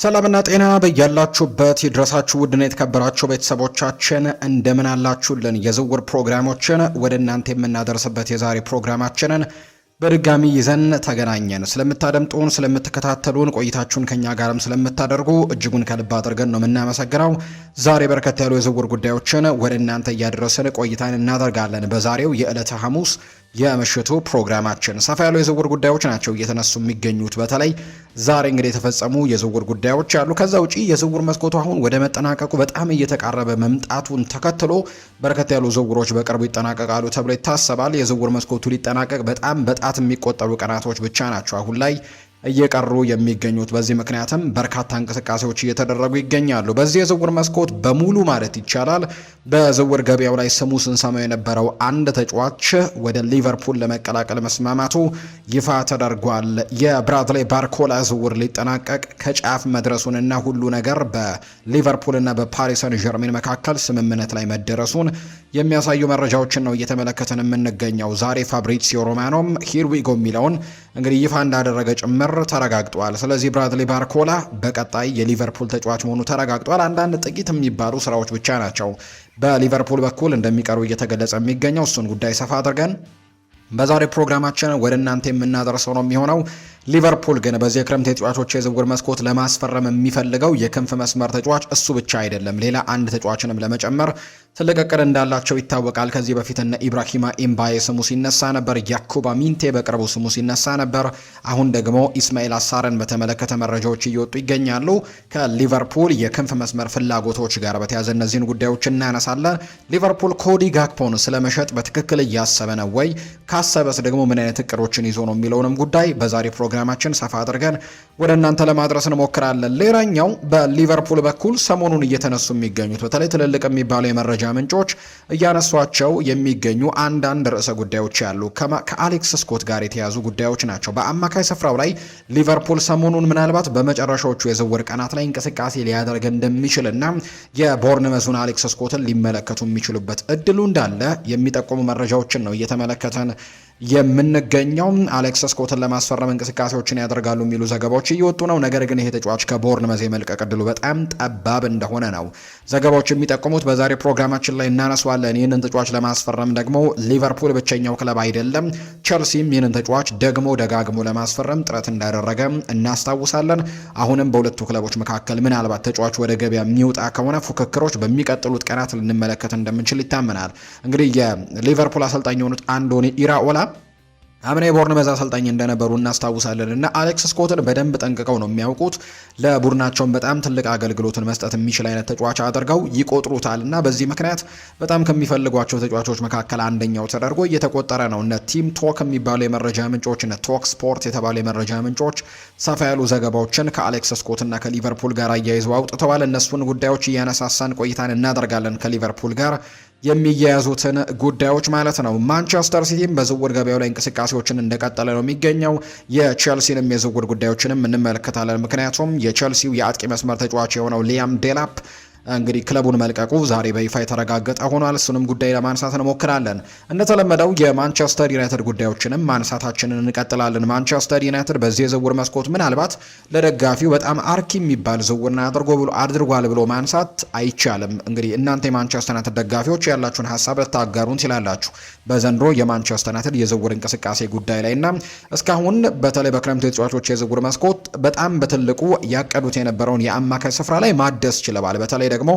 ሰላምና ጤና በያላችሁበት ይድረሳችሁ ውድና የተከበራችሁ ቤተሰቦቻችን እንደምን አላችሁልን? የዝውውር ፕሮግራሞችን ወደ እናንተ የምናደርስበት የዛሬ ፕሮግራማችንን በድጋሚ ይዘን ተገናኘን። ስለምታደምጡን፣ ስለምትከታተሉን፣ ቆይታችሁን ከኛ ጋርም ስለምታደርጉ እጅጉን ከልብ አድርገን ነው የምናመሰግነው። ዛሬ በርከት ያሉ የዝውውር ጉዳዮችን ወደ እናንተ እያደረስን ቆይታን እናደርጋለን። በዛሬው የዕለተ ሐሙስ የምሽቱ ፕሮግራማችን ሰፋ ያሉ የዝውውር ጉዳዮች ናቸው እየተነሱ የሚገኙት። በተለይ ዛሬ እንግዲህ የተፈጸሙ የዝውውር ጉዳዮች አሉ። ከዛ ውጪ የዝውውር መስኮቱ አሁን ወደ መጠናቀቁ በጣም እየተቃረበ መምጣቱን ተከትሎ በርከት ያሉ ዝውውሮች በቅርቡ ይጠናቀቃሉ ተብሎ ይታሰባል። የዝውውር መስኮቱ ሊጠናቀቅ በጣም በጣት የሚቆጠሩ ቀናቶች ብቻ ናቸው አሁን ላይ እየቀሩ የሚገኙት። በዚህ ምክንያትም በርካታ እንቅስቃሴዎች እየተደረጉ ይገኛሉ። በዚህ የዝውውር መስኮት በሙሉ ማለት ይቻላል በዝውውር ገበያው ላይ ስሙ ስንሰማው የነበረው አንድ ተጫዋች ወደ ሊቨርፑል ለመቀላቀል መስማማቱ ይፋ ተደርጓል። የብራድሌ ባርኮላ ዝውውር ሊጠናቀቅ ከጫፍ መድረሱንና ሁሉ ነገር በሊቨርፑልና በፓሪስ ሰን ዠርሜን መካከል ስምምነት ላይ መደረሱን የሚያሳዩ መረጃዎችን ነው እየተመለከትን የምንገኘው። ዛሬ ፋብሪዚዮ ሮማኖም ሂር ዊ ጎ የሚለውን እንግዲህ ይፋ እንዳደረገ ጭምር ተረጋግጧል። ስለዚህ ብራድሊ ባርኮላ በቀጣይ የሊቨርፑል ተጫዋች መሆኑ ተረጋግጧል። አንዳንድ ጥቂት የሚባሉ ስራዎች ብቻ ናቸው በሊቨርፑል በኩል እንደሚቀሩ እየተገለጸ የሚገኘው። እሱን ጉዳይ ሰፋ አድርገን በዛሬ ፕሮግራማችን ወደ እናንተ የምናደርሰው ነው የሚሆነው። ሊቨርፑል ግን በዚህ የክረምት የተጫዋቾች የዝውውር መስኮት ለማስፈረም የሚፈልገው የክንፍ መስመር ተጫዋች እሱ ብቻ አይደለም፣ ሌላ አንድ ተጫዋችንም ለመጨመር ትልቅ እቅድ እንዳላቸው ይታወቃል። ከዚህ በፊት እነ ኢብራሂማ ኤምባዬ ስሙ ሲነሳ ነበር፣ ያኩባ ሚንቴ በቅርቡ ስሙ ሲነሳ ነበር። አሁን ደግሞ ኢስማኤል አሳርን በተመለከተ መረጃዎች እየወጡ ይገኛሉ። ከሊቨርፑል የክንፍ መስመር ፍላጎቶች ጋር በተያያዘ እነዚህን ጉዳዮች እናነሳለን። ሊቨርፑል ኮዲ ጋክፖን ስለመሸጥ በትክክል እያሰበ ነው ወይ? ካሰበስ ደግሞ ምን አይነት እቅዶችን ይዞ ነው የሚለውንም ጉዳይ በዛሬ ፕሮግራማችን ሰፋ አድርገን ወደ እናንተ ለማድረስ እንሞክራለን። ሌላኛው በሊቨርፑል በኩል ሰሞኑን እየተነሱ የሚገኙት በተለይ ትልልቅ የሚባሉ የመረጃ ምንጮች እያነሷቸው የሚገኙ አንዳንድ ርዕሰ ጉዳዮች ያሉ ከአሌክስ ስኮት ጋር የተያዙ ጉዳዮች ናቸው። በአማካይ ስፍራው ላይ ሊቨርፑል ሰሞኑን ምናልባት በመጨረሻዎቹ የዝውውር ቀናት ላይ እንቅስቃሴ ሊያደርግ እንደሚችልና የቦርንመዙን አሌክስ ስኮትን ሊመለከቱ የሚችሉበት እድሉ እንዳለ የሚጠቁሙ መረጃዎችን ነው እየተመለከተን የምንገኘው። አሌክስ ስኮትን ለማስፈረም እንቅስቃሴዎችን ያደርጋሉ የሚሉ ዘገባዎች እየወጡ ነው። ነገር ግን ይሄ ተጫዋች ከቦርንመዝ የመልቀቅ እድሉ በጣም ጠባብ እንደሆነ ነው ዘገባዎች የሚጠቁሙት። በዛሬ ፕሮግራማችን ላይ እናነሷለን። ይህንን ተጫዋች ለማስፈረም ደግሞ ሊቨርፑል ብቸኛው ክለብ አይደለም። ቸልሲም ይህንን ተጫዋች ደግሞ ደጋግሞ ለማስፈረም ጥረት እንዳደረገ እናስታውሳለን። አሁንም በሁለቱ ክለቦች መካከል ምናልባት ተጫዋች ወደ ገበያ የሚወጣ ከሆነ ፉክክሮች በሚቀጥሉት ቀናት ልንመለከት እንደምንችል ይታመናል። እንግዲህ የሊቨርፑል አሰልጣኝ የሆኑት አንዶኒ ኢራኦላ አምና የቦርንመዝ አሰልጣኝ እንደነበሩ እናስታውሳለን እና አሌክስ ስኮትን በደንብ ጠንቅቀው ነው የሚያውቁት። ለቡድናቸውን በጣም ትልቅ አገልግሎትን መስጠት የሚችል አይነት ተጫዋች አድርገው ይቆጥሩታል እና በዚህ ምክንያት በጣም ከሚፈልጓቸው ተጫዋቾች መካከል አንደኛው ተደርጎ እየተቆጠረ ነው። እነ ቲም ቶክ የሚባሉ የመረጃ ምንጮች፣ እነ ቶክ ስፖርት የተባሉ የመረጃ ምንጮች ሰፋ ያሉ ዘገባዎችን ከአሌክስ ስኮትና ከሊቨርፑል ጋር አያይዘው አውጥተዋል። እነሱን ጉዳዮች እያነሳሳን ቆይታን እናደርጋለን ከሊቨርፑል ጋር የሚያያዙትን ጉዳዮች ማለት ነው። ማንቸስተር ሲቲም በዝውውር ገበያው ላይ እንቅስቃሴዎችን እንደቀጠለ ነው የሚገኘው። የቼልሲንም የዝውውር ጉዳዮችንም እንመለከታለን። ምክንያቱም የቼልሲው የአጥቂ መስመር ተጫዋች የሆነው ሊያም ዴላፕ እንግዲህ ክለቡን መልቀቁ ዛሬ በይፋ የተረጋገጠ ሆኗል። እሱንም ጉዳይ ለማንሳት እንሞክራለን። እንደተለመደው የማንቸስተር ዩናይትድ ጉዳዮችንም ማንሳታችንን እንቀጥላለን። ማንቸስተር ዩናይትድ በዚህ የዝውውር መስኮት ምናልባት ለደጋፊው በጣም አርኪ የሚባል ዝውውርን አድርጓል ብሎ ማንሳት አይቻልም። እንግዲህ እናንተ የማንቸስተር ዩናይትድ ደጋፊዎች ያላችሁን ሀሳብ ልታጋሩን ትችላላችሁ በዘንድሮ የማንቸስተር ዩናይትድ የዝውውር እንቅስቃሴ ጉዳይ ላይ እና እስካሁን በተለይ በክረምቱ የተጫዋቾች የዝውውር መስኮት በጣም በትልቁ ያቀዱት የነበረውን የአማካይ ስፍራ ላይ ማደስ ችለዋል። በተለይ ደግሞ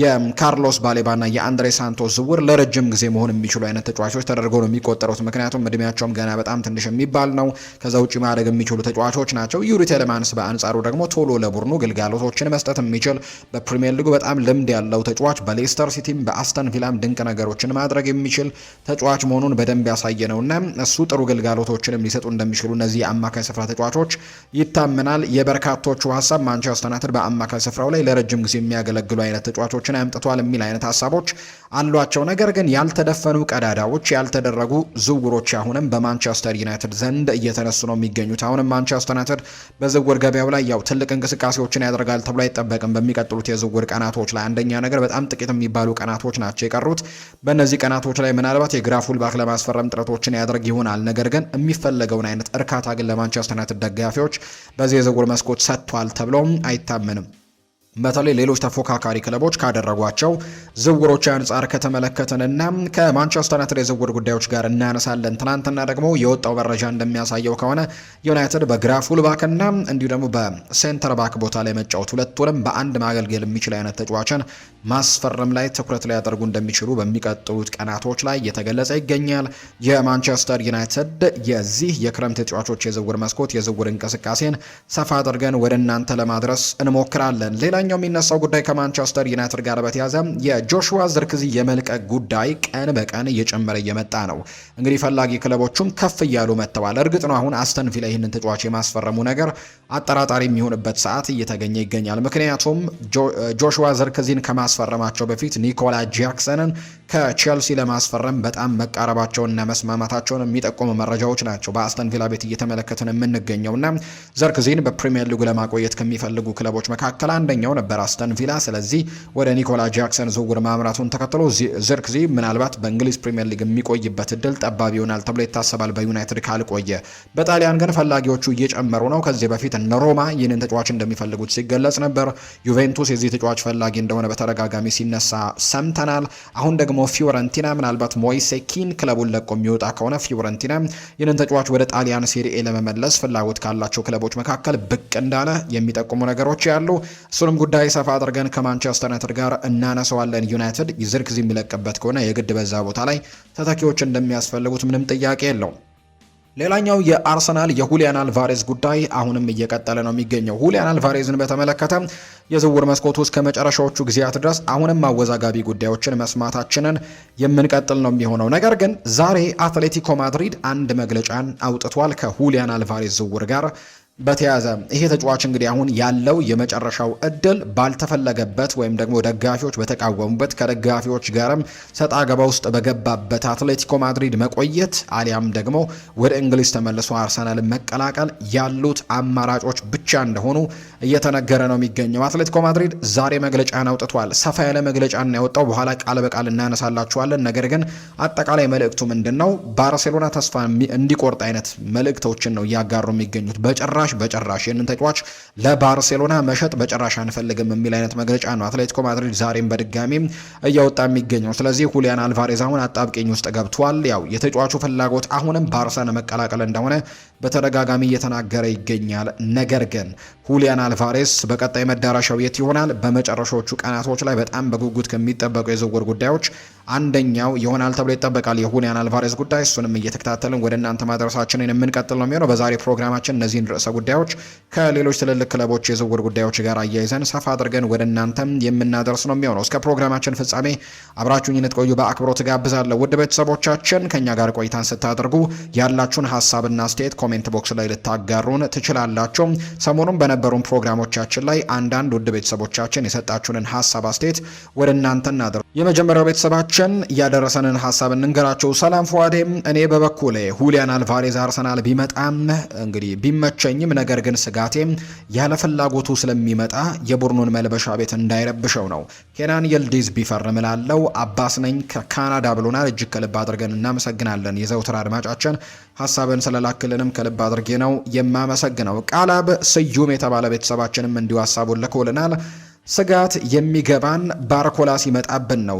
የካርሎስ ባሌባና የአንድሬ ሳንቶስ ዝውውር ለረጅም ጊዜ መሆን የሚችሉ አይነት ተጫዋቾች ተደርገው ነው የሚቆጠሩት። ምክንያቱም እድሜያቸውም ገና በጣም ትንሽ የሚባል ነው። ከዛ ውጭ ማድረግ የሚችሉ ተጫዋቾች ናቸው። ዩሪ ቴሌማንስ በአንጻሩ ደግሞ ቶሎ ለቡድኑ ግልጋሎቶችን መስጠት የሚችል በፕሪሚየር ሊጉ በጣም ልምድ ያለው ተጫዋች፣ በሌስተር ሲቲም በአስተን ቪላም ድንቅ ነገሮችን ማድረግ የሚችል ተጫዋች መሆኑን በደንብ ያሳየ ነውና እሱ ጥሩ ግልጋሎቶችንም ሊሰጡ እንደሚችሉ እነዚህ የአማካይ ስፍራ ተጫዋቾች ይታመናል። የበርካቶቹ ሀሳብ ማንቸስተር ዩናይትድ በአማካይ ስፍራው ላይ ለረጅም ጊዜ የሚያገለግሉ አይነት ተጫዋቾችን አምጥቷል የሚል አይነት ሀሳቦች አሏቸው። ነገር ግን ያልተደፈኑ ቀዳዳዎች፣ ያልተደረጉ ዝውውሮች አሁንም በማንቸስተር ዩናይትድ ዘንድ እየተነሱ ነው የሚገኙት። አሁንም ማንቸስተር ዩናይትድ በዝውውር ገበያው ላይ ያው ትልቅ እንቅስቃሴዎችን ያደርጋል ተብሎ አይጠበቅም በሚቀጥሉት የዝውውር ቀናቶች ላይ። አንደኛ ነገር በጣም ጥቂት የሚባሉ ቀናቶች ናቸው የቀሩት። በእነዚህ ቀናቶች ላይ ምናልባት የግራ ፉልባክ ለማስፈረም ጥረቶችን ያደርግ ይሆናል። ነገር ግን የሚፈለገውን አይነት እርካታ ግን ለማንቸስተር ዩናይትድ ደጋፊዎች በዚህ በዚህ የዝውውር መስኮት ሰጥቷል ተብሎ አይታመንም። በተለይ ሌሎች ተፎካካሪ ክለቦች ካደረጓቸው ዝውውሮች አንጻር ከተመለከተንና ከማንቸስተር ዩናይትድ የዝውውር ጉዳዮች ጋር እናነሳለን። ትናንትና ደግሞ የወጣው መረጃ እንደሚያሳየው ከሆነ ዩናይትድ በግራ ፉልባክና እንዲሁ ደግሞ በሴንተር ባክ ቦታ ላይ መጫወት ሁለቱንም በአንድ ማገልገል የሚችል አይነት ተጫዋችን ማስፈረም ላይ ትኩረት ላይ ያደርጉ እንደሚችሉ በሚቀጥሉት ቀናቶች ላይ እየተገለጸ ይገኛል። የማንቸስተር ዩናይትድ የዚህ የክረምት ተጫዋቾች የዝውውር መስኮት የዝውውር እንቅስቃሴን ሰፋ አድርገን ወደ እናንተ ለማድረስ እንሞክራለን። ሌላኛው የሚነሳው ጉዳይ ከማንቸስተር ዩናይትድ ጋር በተያያዘ የጆሹዋ ዝርክዚ የመልቀቅ ጉዳይ ቀን በቀን እየጨመረ እየመጣ ነው። እንግዲህ ፈላጊ ክለቦቹም ከፍ እያሉ መጥተዋል። እርግጥ ነው አሁን አስተን ቪላ ይህንን ተጫዋች የማስፈረሙ ነገር አጠራጣሪ የሚሆንበት ሰዓት እየተገኘ ይገኛል። ምክንያቱም ጆሹዋ ዝርክዚን ከማስፈረማቸው በፊት ኒኮላ ጃክሰንን ከቼልሲ ለማስፈረም በጣም መቃረባቸውንና መስማማታቸውን የሚጠቁሙ መረጃዎች ናቸው በአስተን ቪላ ቤት እየተመለከትን የምንገኘውና ዝርክዚን በፕሪሚየር ሊጉ ለማቆየት ከሚፈልጉ ክለቦች መካከል አንደኛው ነበር አስተን ቪላ። ስለዚህ ወደ ኒኮላ ጃክሰን ዝውውር ማምራቱን ተከትሎ ዝርክዚ ምናልባት በእንግሊዝ ፕሪሚየር ሊግ የሚቆይበት እድል ጠባብ ይሆናል ተብሎ ይታሰባል በዩናይትድ ካልቆየ። በጣሊያን ግን ፈላጊዎቹ እየጨመሩ ነው። ከዚህ በፊት እነ ሮማ ይህንን ተጫዋች እንደሚፈልጉት ሲገለጽ ነበር። ዩቬንቱስ የዚህ ተጫዋች ፈላጊ እንደሆነ በተደጋጋሚ ሲነሳ ሰምተናል። አሁን ደግሞ ፊዮረንቲና ምናልባት ሞይሴ ኪን ክለቡን ለቆ የሚወጣ ከሆነ ፊዮረንቲና ይህንን ተጫዋች ወደ ጣሊያን ሴሪኤ ለመመለስ ፍላጎት ካላቸው ክለቦች መካከል ብቅ እንዳለ የሚጠቁሙ ነገሮች ያሉ። እሱንም ጉዳይ ሰፋ አድርገን ከማንቸስተር ዩናይትድ ጋር እናነሳዋለን። ዩናይትድ ዝርክዚ የሚለቅበት ከሆነ የግድ በዛ ቦታ ላይ ተተኪዎች እንደሚያስፈልጉት ምንም ጥያቄ የለውም። ሌላኛው የአርሰናል የሁሊያን አልቫሬዝ ጉዳይ አሁንም እየቀጠለ ነው የሚገኘው። ሁሊያን አልቫሬዝን በተመለከተ የዝውውር መስኮቱ እስከ መጨረሻዎቹ ጊዜያት ድረስ አሁንም አወዛጋቢ ጉዳዮችን መስማታችንን የምንቀጥል ነው የሚሆነው። ነገር ግን ዛሬ አትሌቲኮ ማድሪድ አንድ መግለጫን አውጥቷል ከሁሊያን አልቫሬዝ ዝውውር ጋር በተያዘ። ይሄ ተጫዋች እንግዲህ አሁን ያለው የመጨረሻው እድል ባልተፈለገበት ወይም ደግሞ ደጋፊዎች በተቃወሙበት ከደጋፊዎች ጋርም ሰጣ ገባ ውስጥ በገባበት አትሌቲኮ ማድሪድ መቆየት አሊያም ደግሞ ወደ እንግሊዝ ተመልሶ አርሰናልን መቀላቀል ያሉት አማራጮች ብቻ እንደሆኑ እየተነገረ ነው የሚገኘው። አትሌቲኮ ማድሪድ ዛሬ መግለጫን አውጥቷል። ሰፋ ያለ መግለጫን ያወጣው በኋላ ቃል በቃል እናነሳላችኋለን። ነገር ግን አጠቃላይ መልእክቱ ምንድን ነው? ባርሴሎና ተስፋ እንዲቆርጥ አይነት መልእክቶችን ነው እያጋሩ የሚገኙት። በጭራሽ ይህንን ተጫዋች ለባርሴሎና መሸጥ በጭራሽ አንፈልግም የሚል አይነት መግለጫ ነው አትሌቲኮ ማድሪድ ዛሬም በድጋሚ እያወጣ የሚገኘው። ስለዚህ ሁሊያን አልቫሬዝ አሁን አጣብቂኝ ውስጥ ገብቷል። ያው የተጫዋቹ ፍላጎት አሁንም ባርሳን መቀላቀል እንደሆነ በተደጋጋሚ እየተናገረ ይገኛል። ነገር ግን ሁሊያን አልቫሬዝ በቀጣይ መዳረሻው የት ይሆናል? በመጨረሻዎቹ ቀናቶች ላይ በጣም በጉጉት ከሚጠበቁ የዝውውር ጉዳዮች አንደኛው ይሆናል ተብሎ ይጠበቃል የሁሊያን አልቫሬዝ ጉዳይ። እሱንም እየተከታተልን ወደ እናንተ ማድረሳችንን የምንቀጥል ነው የሚሆነው። በዛሬ ፕሮግራማችን እነዚህን ርዕሰ ጉዳዮች ከሌሎች ትልልቅ ክለቦች የዝውውር ጉዳዮች ጋር አያይዘን ሰፋ አድርገን ወደ እናንተም የምናደርስ ነው የሚሆነው። እስከ ፕሮግራማችን ፍጻሜ አብራችሁኝ እንድትቆዩ በአክብሮት ጋብዛለሁ። ውድ ቤተሰቦቻችን ከኛ ጋር ቆይታን ስታደርጉ ያላችሁን ሀሳብና አስተያየት ኮሜንት ቦክስ ላይ ልታጋሩን ትችላላችሁ። ሰሞኑን በነበሩን ፕሮግራሞቻችን ላይ አንዳንድ ውድ ቤተሰቦቻችን የሰጣችሁንን ሀሳብ አስተያየት ወደ እናንተ እናደርጉ። የመጀመሪያው ቤተሰባችን እያደረሰንን ሀሳብ እንንገራቸው። ሰላም ፏዴም፣ እኔ በበኩሌ ሁሊያን አልቫሬዝ አርሰናል ቢመጣም እንግዲህ ቢመቸኝም ነገር ግን ስጋቴም ያለ ፍላጎቱ ስለሚመጣ የቡድኑን መልበሻ ቤት እንዳይረብሸው ነው። ኬናን የልዲዝ ቢፈርም እላለሁ። አባስ ነኝ ከካናዳ ብሎናል። እጅግ ከልብ አድርገን እናመሰግናለን። የዘውትር አድማጫችን ሀሳብን ስለላክልንም ከልብ አድርጌ ነው የማመሰግነው። ቃላብ ስዩም የተባለ ቤተሰባችንም እንዲሁ ሀሳቡን ልኮልናል። ስጋት የሚገባን ባርኮላ ሲመጣብን ነው።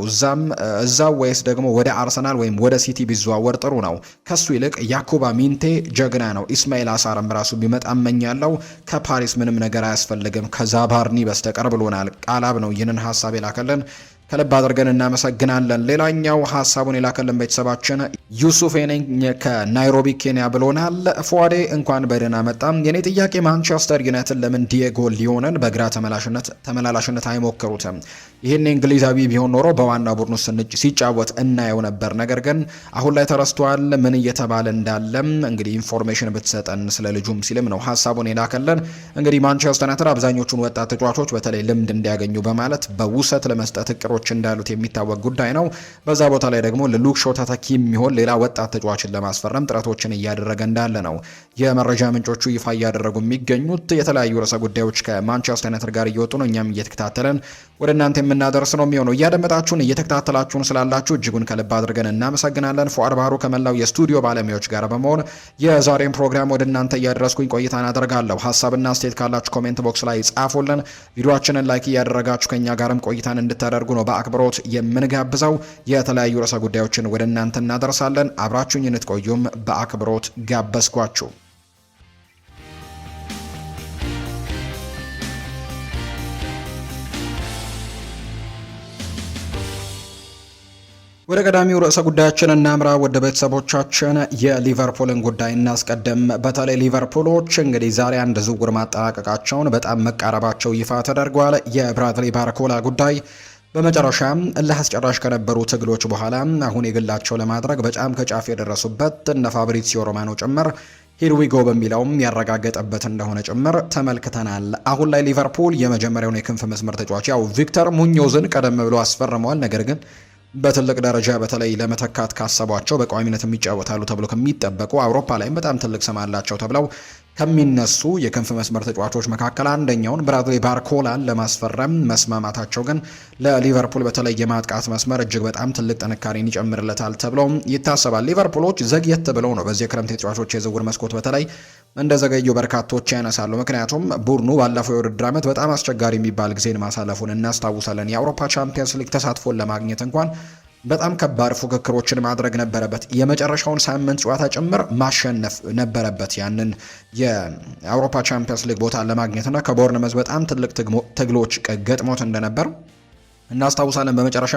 እዛው ወይስ ደግሞ ወደ አርሰናል ወይም ወደ ሲቲ ቢዘዋወር ጥሩ ነው። ከሱ ይልቅ ያኩባ ሚንቴ ጀግና ነው። ኢስማኤል አሳርም ራሱ ቢመጣ እመኛለሁ። ከፓሪስ ምንም ነገር አያስፈልግም ከዛባርኒ በስተቀር ብሎናል። ቃላብ ነው ይህንን ሀሳብ የላከልን። ከልብ አድርገን እናመሰግናለን። ሌላኛው ሀሳቡን የላከልን ቤተሰባችን ዩሱፍ ነኝ ከናይሮቢ ኬንያ ብሎናል። ፏዴ እንኳን በደህና መጣም። የኔ ጥያቄ ማንቸስተር ዩናይትድ ለምን ዲየጎ ሊዮንን በግራ ተመላላሽነት አይሞክሩትም? ይህን እንግሊዛዊ ቢሆን ኖሮ በዋና ቡድኑ ሲጫወት እናየው ነበር። ነገር ግን አሁን ላይ ተረስቷል። ምን እየተባለ እንዳለም እንግዲህ ኢንፎርሜሽን ብትሰጠን ስለ ልጁም ሲልም ነው ሀሳቡን የላከልን። እንግዲህ ማንቸስተር ዩናይትድ አብዛኞቹን ወጣት ተጫዋቾች በተለይ ልምድ እንዲያገኙ በማለት በውሰት ለመስጠት እቅሮች እንዳሉት የሚታወቅ ጉዳይ ነው። በዛ ቦታ ላይ ደግሞ ለሉክ ሾው ተተኪ የሚሆን ሌላ ወጣት ተጫዋችን ለማስፈረም ጥረቶችን እያደረገ እንዳለ ነው የመረጃ ምንጮቹ ይፋ እያደረጉ የሚገኙት። የተለያዩ ርዕሰ ጉዳዮች ከማንቸስተር ዩናይትድ ጋር እየወጡ ነው። እኛም እየተከታተለን ወደ እናንተ የምናደርስ ነው የሚሆነው። እያደመጣችሁን እየተከታተላችሁን ስላላችሁ እጅጉን ከልብ አድርገን እናመሰግናለን። ፉአድ ባህሩ ከመላው የስቱዲዮ ባለሙያዎች ጋር በመሆን የዛሬን ፕሮግራም ወደ እናንተ እያደረስኩኝ ቆይታን አደርጋለሁ። ሀሳብና አስተያየት ካላችሁ ኮሜንት ቦክስ ላይ ጻፉልን። ቪዲዮአችንን ላይክ እያደረጋችሁ ከኛ ጋርም ቆይታን እንድታደርጉ ነው በአክብሮት የምንጋብዘው። የተለያዩ ርዕሰ ጉዳዮችን ወደ እናንተ እናደርሳለን። አብራችሁኝ እንድትቆዩም በአክብሮት ጋበዝኳችሁ። ወደ ቀዳሚው ርዕሰ ጉዳያችን እናምራ። ወደ ቤተሰቦቻችን የሊቨርፑልን ጉዳይ እናስቀድም። በተለይ ሊቨርፑሎች እንግዲህ ዛሬ አንድ ዝውውር ማጠናቀቃቸውን በጣም መቃረባቸው ይፋ ተደርጓል። የብራድሊ ባርኮላ ጉዳይ በመጨረሻም እልህ አስጨራሽ ከነበሩ ትግሎች በኋላ አሁን የግላቸው ለማድረግ በጣም ከጫፍ የደረሱበት እነ ፋብሪሲዮ ሮማኖ ጭምር ሂርዊጎ በሚለውም ያረጋገጠበት እንደሆነ ጭምር ተመልክተናል። አሁን ላይ ሊቨርፑል የመጀመሪያውን የክንፍ መስመር ተጫዋች ያው ቪክተር ሙኞዝን ቀደም ብሎ አስፈርመዋል። ነገር ግን በትልቅ ደረጃ በተለይ ለመተካት ካሰቧቸው በቋሚነት የሚጫወታሉ ተብሎ ከሚጠበቁ አውሮፓ ላይም በጣም ትልቅ ስም አላቸው ተብለው ከሚነሱ የክንፍ መስመር ተጫዋቾች መካከል አንደኛውን ብራድሊ ባርኮላን ለማስፈረም መስማማታቸው ግን ለሊቨርፑል በተለይ የማጥቃት መስመር እጅግ በጣም ትልቅ ጥንካሬን ይጨምርለታል ተብሎ ይታሰባል። ሊቨርፑሎች ዘግየት ብለው ነው በዚህ የክረምት የተጫዋቾች የዝውውር መስኮት በተለይ እንደዘገዩ በርካቶች ያነሳሉ። ምክንያቱም ቡድኑ ባለፈው የውድድር ዓመት በጣም አስቸጋሪ የሚባል ጊዜን ማሳለፉን እናስታውሳለን። የአውሮፓ ቻምፒየንስ ሊግ ተሳትፎን ለማግኘት እንኳን በጣም ከባድ ፉክክሮችን ማድረግ ነበረበት። የመጨረሻውን ሳምንት ጨዋታ ጭምር ማሸነፍ ነበረበት ያንን የአውሮፓ ቻምፒየንስ ሊግ ቦታ ለማግኘትና ከቦርንመዝ በጣም ትልቅ ትግሎች ገጥሞት እንደነበር እናስታውሳለን። በመጨረሻ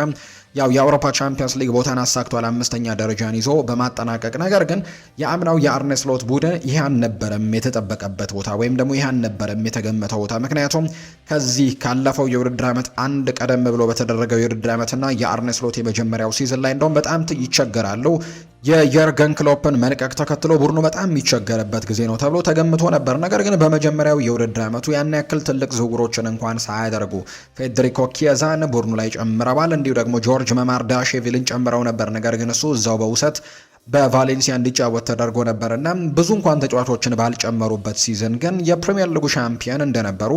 ያው የአውሮፓ ቻምፒየንስ ሊግ ቦታን አሳክቷል፣ 5ኛ ደረጃን ይዞ በማጠናቀቅ። ነገር ግን የአምናው የአርኔ ስሎት ቡድን ይህ አልነበረም የተጠበቀበት ቦታ ወይም ደግሞ ይህ አልነበረም የተገመተው ቦታ። ምክንያቱም ከዚህ ካለፈው የውድድር ዓመት አንድ ቀደም ብሎ በተደረገው የውድድር ዓመትና የአርኔ ስሎት የመጀመሪያው ሲዝን ላይ እንደውም በጣም ይቸገራሉ። የየርገን ክሎፕን መልቀቅ ተከትሎ ቡድኑ በጣም የሚቸገርበት ጊዜ ነው ተብሎ ተገምቶ ነበር። ነገር ግን በመጀመሪያው የውድድር ዓመቱ ያን ያክል ትልቅ ዝውውሮችን እንኳን ሳያደርጉ ፌዴሪኮ ኪየዛን ቡድኑ ላይ ጨምረዋል። እንዲሁ ደግሞ ጆርጅ መማርዳሽቪልን ጨምረው ነበር። ነገር ግን እሱ እዛው በውሰት በቫሌንሲያ እንዲጫወት ተደርጎ ነበርና ብዙ እንኳን ተጫዋቾችን ባልጨመሩበት ሲዝን ግን የፕሪሚየር ሊጉ ሻምፒዮን እንደነበሩ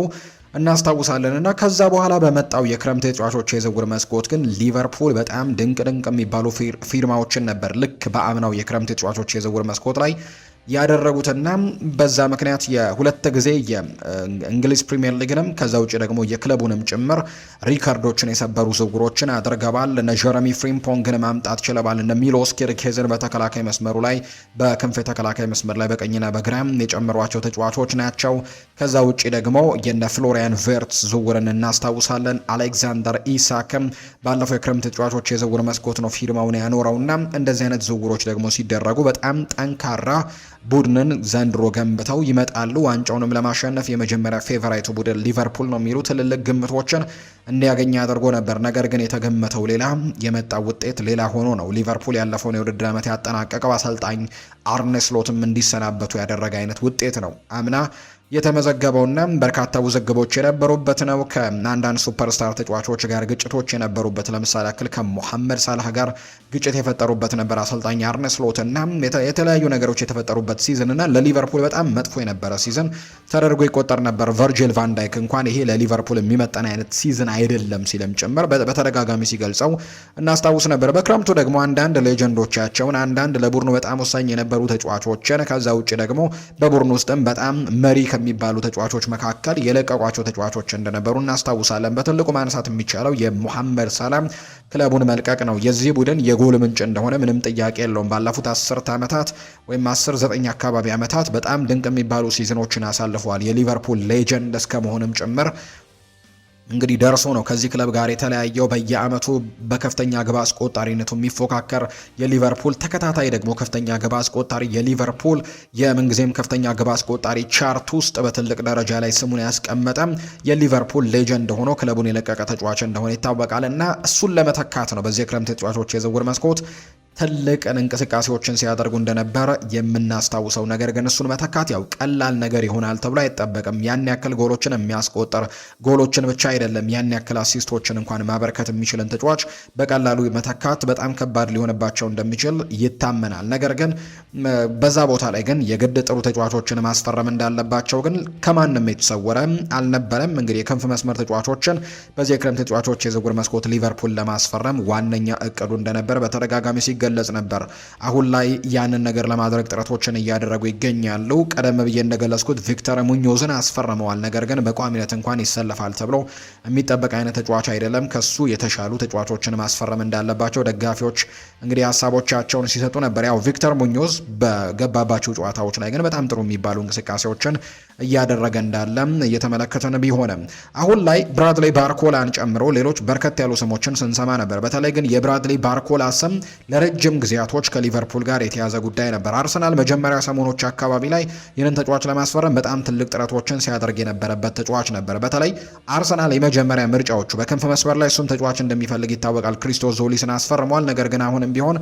እናስታውሳለን። እና ከዛ በኋላ በመጣው የክረምት ተጫዋቾች የዝውውር መስኮት ግን ሊቨርፑል በጣም ድንቅ የሚባሉ ፊርማዎችን ነበር ልክ በአምናው የክረምት ተጫዋቾች የዝውውር መስኮት ላይ ያደረጉትና በዛ ምክንያት የሁለት ጊዜ የእንግሊዝ ፕሪሚየር ሊግንም ከዛ ውጭ ደግሞ የክለቡንም ጭምር ሪከርዶችን የሰበሩ ዝውውሮችን አድርገዋል። እነ ጀረሚ ፍሪምፖንግን ማምጣት ችለዋል። እነ ሚሎስ ኪርኬዝን በተከላካይ መስመሩ ላይ በክንፍ የተከላካይ መስመር ላይ በቀኝና በግራም የጨመሯቸው ተጫዋቾች ናቸው። ከዛ ውጭ ደግሞ የነ ፍሎሪያን ቬርትስ ዝውውርን እናስታውሳለን። አሌክዛንደር ኢሳክም ባለፈው የክረምት ተጫዋቾች የዝውውር መስኮት ነው ፊርማውን ያኖረውና እንደዚህ አይነት ዝውውሮች ደግሞ ሲደረጉ በጣም ጠንካራ ቡድንን ዘንድሮ ገንብተው ይመጣሉ። ዋንጫውንም ለማሸነፍ የመጀመሪያ ፌቨራይቱ ቡድን ሊቨርፑል ነው የሚሉ ትልልቅ ግምቶችን እንዲያገኝ አድርጎ ነበር። ነገር ግን የተገመተው ሌላ የመጣው ውጤት ሌላ ሆኖ ነው ሊቨርፑል ያለፈውን የውድድር ዓመት ያጠናቀቀው። አሰልጣኝ አርኔ ስሎትም እንዲሰናበቱ ያደረገ አይነት ውጤት ነው አምና የተመዘገበውና በርካታ ውዝግቦች የነበሩበት ነው። ከአንዳንድ ሱፐርስታር ተጫዋቾች ጋር ግጭቶች የነበሩበት፣ ለምሳሌ ያክል ከሞሐመድ ሳላህ ጋር ግጭት የፈጠሩበት ነበር አሰልጣኝ አርኔ ስሎት እና የተለያዩ ነገሮች የተፈጠሩበት ሲዝን እና ለሊቨርፑል በጣም መጥፎ የነበረ ሲዝን ተደርጎ ይቆጠር ነበር። ቨርጂል ቫን ዳይክ እንኳን ይሄ ለሊቨርፑል የሚመጠን አይነት ሲዝን አይደለም ሲልም ጭምር በተደጋጋሚ ሲገልጸው እናስታውስ ነበር። በክረምቱ ደግሞ አንዳንድ ሌጀንዶቻቸውን አንዳንድ ለቡድኑ በጣም ወሳኝ የነበሩ ተጫዋቾችን ከዛ ውጭ ደግሞ በቡድኑ ውስጥም በጣም መሪ ከሚባሉ ተጫዋቾች መካከል የለቀቋቸው ተጫዋቾች እንደነበሩ እናስታውሳለን። በትልቁ ማንሳት የሚቻለው የሞሐመድ ሳላህ ክለቡን መልቀቅ ነው። የዚህ ቡድን የጎል ምንጭ እንደሆነ ምንም ጥያቄ የለውም። ባለፉት 10 ዓመታት ወይም 10-9 አካባቢ ዓመታት በጣም ድንቅ የሚባሉ ሲዝኖችን አሳልፈዋል። የሊቨርፑል ሌጀንድ እስከ መሆንም ጭምር እንግዲህ ደርሶ ነው ከዚህ ክለብ ጋር የተለያየው። በየአመቱ በከፍተኛ ግብ አስቆጣሪነቱ የሚፎካከር የሊቨርፑል ተከታታይ ደግሞ ከፍተኛ ግብ አስቆጣሪ የሊቨርፑል የምንጊዜም ከፍተኛ ግብ አስቆጣሪ ቻርት ውስጥ በትልቅ ደረጃ ላይ ስሙን ያስቀመጠ የሊቨርፑል ሌጀንድ ሆኖ ክለቡን የለቀቀ ተጫዋች እንደሆነ ይታወቃል እና እሱን ለመተካት ነው በዚህ የክረምት ተጫዋቾች የዝውውር መስኮት ትልቅ እንቅስቃሴዎችን ሲያደርጉ እንደነበር የምናስታውሰው፣ ነገር ግን እሱን መተካት ያው ቀላል ነገር ይሆናል ተብሎ አይጠበቅም። ያን ያክል ጎሎችን የሚያስቆጥር ጎሎችን ብቻ አይደለም ያን ያክል አሲስቶችን እንኳን ማበርከት የሚችልን ተጫዋች በቀላሉ መተካት በጣም ከባድ ሊሆንባቸው እንደሚችል ይታመናል። ነገር ግን በዛ ቦታ ላይ ግን የግድ ጥሩ ተጫዋቾችን ማስፈረም እንዳለባቸው ግን ከማንም የተሰወረ አልነበረም። እንግዲህ የክንፍ መስመር ተጫዋቾችን በዚህ የክረምት ተጫዋቾች የዝውውር መስኮት ሊቨርፑል ለማስፈረም ዋነኛ እቅዱ እንደነበር በተደጋጋሚ ሲገለጽ ነበር። አሁን ላይ ያንን ነገር ለማድረግ ጥረቶችን እያደረጉ ይገኛሉ። ቀደም ብዬ እንደገለጽኩት ቪክተር ሙኞዝን አስፈርመዋል። ነገር ግን በቋሚነት እንኳን ይሰለፋል ተብሎ የሚጠበቅ አይነት ተጫዋች አይደለም። ከሱ የተሻሉ ተጫዋቾችን ማስፈረም እንዳለባቸው ደጋፊዎች እንግዲህ ሀሳቦቻቸውን ሲሰጡ ነበር። ያው ቪክተር ሙኞዝ በገባባቸው ጨዋታዎች ላይ ግን በጣም ጥሩ የሚባሉ እንቅስቃሴዎችን እያደረገ እንዳለም እየተመለከተን ቢሆንም አሁን ላይ ብራድሊ ባርኮላን ጨምሮ ሌሎች በርከት ያሉ ስሞችን ስንሰማ ነበር። በተለይ ግን የብራድሊ ባርኮላ ስም ለረጅም ጊዜያቶች ከሊቨርፑል ጋር የተያዘ ጉዳይ ነበር። አርሰናል መጀመሪያ ሰሞኖች አካባቢ ላይ ይህንን ተጫዋች ለማስፈረም በጣም ትልቅ ጥረቶችን ሲያደርግ የነበረበት ተጫዋች ነበር። በተለይ አርሰናል የመጀመሪያ ምርጫዎቹ በክንፍ መስመር ላይ እሱም ተጫዋች እንደሚፈልግ ይታወቃል። ክሪስቶስ ዞሊስን አስፈርሟል። ነገር ግን አሁንም ቢሆን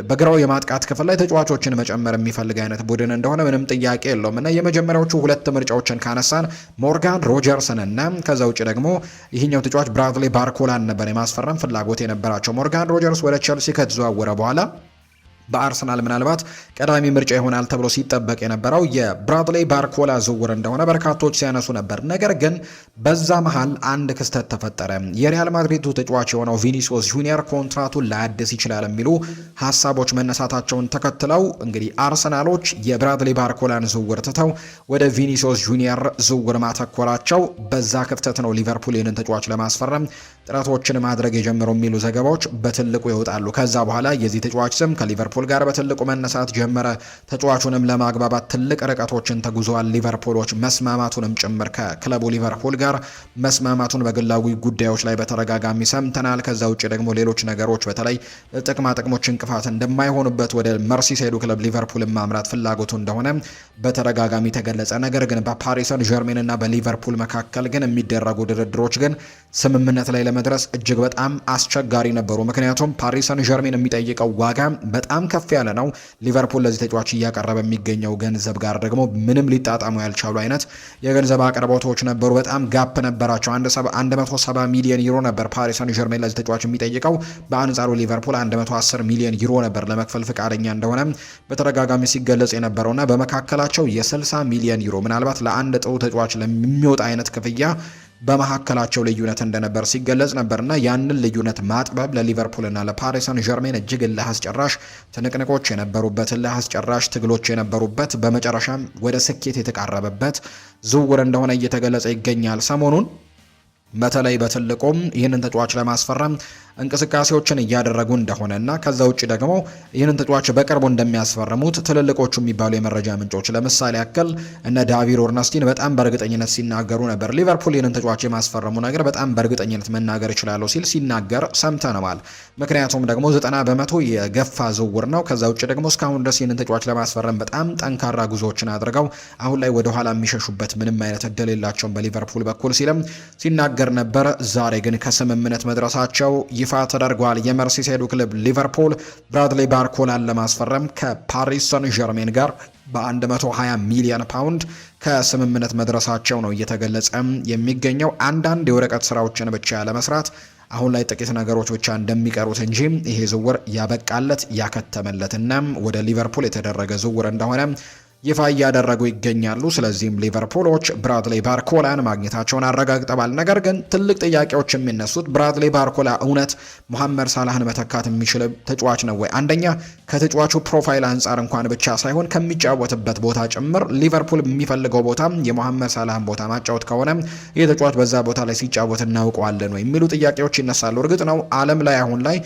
በግራው የማጥቃት ክፍል ላይ ተጫዋቾችን መጨመር የሚፈልግ አይነት ቡድን እንደሆነ ምንም ጥያቄ የለውም እና የመጀመሪያዎቹ ሁለት ምርጫዎችን ካነሳን ሞርጋን ሮጀርስን እና ከዛ ውጭ ደግሞ ይህኛው ተጫዋች ብራድሊ ባርኮላን ነበር የማስፈረም ፍላጎት የነበራቸው። ሞርጋን ሮጀርስ ወደ ቸልሲ ከተዘዋወረ በኋላ በአርሰናል ምናልባት ቀዳሚ ምርጫ ይሆናል ተብሎ ሲጠበቅ የነበረው የብራድሊ ባርኮላ ዝውውር እንደሆነ በርካቶች ሲያነሱ ነበር። ነገር ግን በዛ መሃል አንድ ክስተት ተፈጠረ። የሪያል ማድሪዱ ተጫዋች የሆነው ቪኒሲዮስ ጁኒየር ኮንትራቱን ላያድስ ይችላል የሚሉ ሀሳቦች መነሳታቸውን ተከትለው እንግዲህ አርሰናሎች የብራድሊ ባርኮላን ዝውውር ትተው ወደ ቪኒሲዮስ ጁኒየር ዝውውር ማተኮራቸው በዛ ክፍተት ነው ሊቨርፑል ይህንን ተጫዋች ለማስፈረም ጥረቶችን ማድረግ የጀመረው የሚሉ ዘገባዎች በትልቁ ይወጣሉ። ከዛ በኋላ የዚህ ተጫዋች ስም ከሊቨርፑል ጋር በትልቁ መነሳት ጀመረ። ተጫዋቹንም ለማግባባት ትልቅ ርቀቶችን ተጉዘዋል ሊቨርፑሎች፣ መስማማቱንም ጭምር ከክለቡ ሊቨርፑል ጋር መስማማቱን በግላዊ ጉዳዮች ላይ በተደጋጋሚ ሰምተናል። ከዛ ውጭ ደግሞ ሌሎች ነገሮች በተለይ ጥቅማ ጥቅሞች እንቅፋት እንደማይሆኑበት ወደ መርሲሳይዱ ክለብ ሊቨርፑል ማምራት ፍላጎቱ እንደሆነ በተደጋጋሚ ተገለጸ። ነገር ግን በፓሪስ ሰን ዠርሜን እና በሊቨርፑል መካከል ግን የሚደረጉ ድርድሮች ግን ስምምነት ላይ ለመድረስ እጅግ በጣም አስቸጋሪ ነበሩ። ምክንያቱም ፓሪስ ሰን ዠርሜን የሚጠይቀው ዋጋ በጣም ከፍ ያለ ነው። ሊቨርፑል ለዚህ ተጫዋች እያቀረበ የሚገኘው ገንዘብ ጋር ደግሞ ምንም ሊጣጣሙ ያልቻሉ አይነት የገንዘብ አቅርቦቶች ነበሩ። በጣም ጋፕ ነበራቸው። 170 ሚሊዮን ዩሮ ነበር ፓሪስ ሰን ዠርሜን ለዚህ ተጫዋች የሚጠይቀው። በአንጻሩ ሊቨርፑል 110 ሚሊዮን ዩሮ ነበር ለመክፈል ፍቃደኛ እንደሆነ በተደጋጋሚ ሲገለጽ የነበረውና በመካከላቸው የ60 ሚሊዮን ዩሮ ምናልባት ለአንድ ጥሩ ተጫዋች ለሚወጣ አይነት ክፍያ በመካከላቸው ልዩነት እንደነበር ሲገለጽ ነበርና ያንን ልዩነት ማጥበብ ለሊቨርፑልና ለፓሪስ ሰን ዠርሜን እጅግ እልህ አስጨራሽ ትንቅንቆች የነበሩበት እልህ አስጨራሽ ትግሎች የነበሩበት በመጨረሻም ወደ ስኬት የተቃረበበት ዝውውር እንደሆነ እየተገለጸ ይገኛል። ሰሞኑን በተለይ በትልቁም ይህንን ተጫዋች ለማስፈረም እንቅስቃሴዎችን እያደረጉ እንደሆነና ከዛ ውጭ ደግሞ ይህንን ተጫዋች በቅርቡ እንደሚያስፈርሙት ትልልቆቹ የሚባሉ የመረጃ ምንጮች ለምሳሌ ያክል እነ ዳቪድ ኦርነስቲን በጣም በእርግጠኝነት ሲናገሩ ነበር። ሊቨርፑል ይህንን ተጫዋች የማስፈረሙ ነገር በጣም በእርግጠኝነት መናገር ይችላሉ ሲል ሲናገር ሰምተነዋል። ምክንያቱም ደግሞ 90 በመቶ የገፋ ዝውውር ነው። ከዛ ውጭ ደግሞ እስካሁን ድረስ ይህንን ተጫዋች ለማስፈረም በጣም ጠንካራ ጉዞዎችን አድርገው አሁን ላይ ወደ ኋላ የሚሸሹበት ምንም አይነት እድል የላቸውም በሊቨርፑል በኩል ሲልም ሲናገር ነበር። ዛሬ ግን ከስምምነት መድረሳቸው ይፋ ተደርጓል። የመርሲሳይዱ ክለብ ሊቨርፑል ብራድሊ ባርኮላን ለማስፈረም ከፓሪስ ሰን ዠርሜን ጋር በ120 ሚሊዮን ፓውንድ ከስምምነት መድረሳቸው ነው እየተገለጸ የሚገኘው። አንዳንድ የወረቀት ስራዎችን ብቻ ለመስራት አሁን ላይ ጥቂት ነገሮች ብቻ እንደሚቀሩት እንጂ ይሄ ዝውውር ያበቃለት ያከተመለትና ወደ ሊቨርፑል የተደረገ ዝውውር እንደሆነ ይፋ እያደረጉ ይገኛሉ። ስለዚህም ሊቨርፑሎች ብራድሊ ባርኮላን ማግኘታቸውን አረጋግጠዋል። ነገር ግን ትልቅ ጥያቄዎች የሚነሱት ብራድሊ ባርኮላ እውነት መሐመድ ሳላህን መተካት የሚችል ተጫዋች ነው ወይ? አንደኛ ከተጫዋቹ ፕሮፋይል አንጻር እንኳን ብቻ ሳይሆን ከሚጫወትበት ቦታ ጭምር ሊቨርፑል የሚፈልገው ቦታ የመሐመድ ሳላህን ቦታ ማጫወት ከሆነ ይህ ተጫዋች በዛ ቦታ ላይ ሲጫወት እናውቀዋለን ወይ የሚሉ ጥያቄዎች ይነሳሉ። እርግጥ ነው ዓለም ላይ አሁን ላይ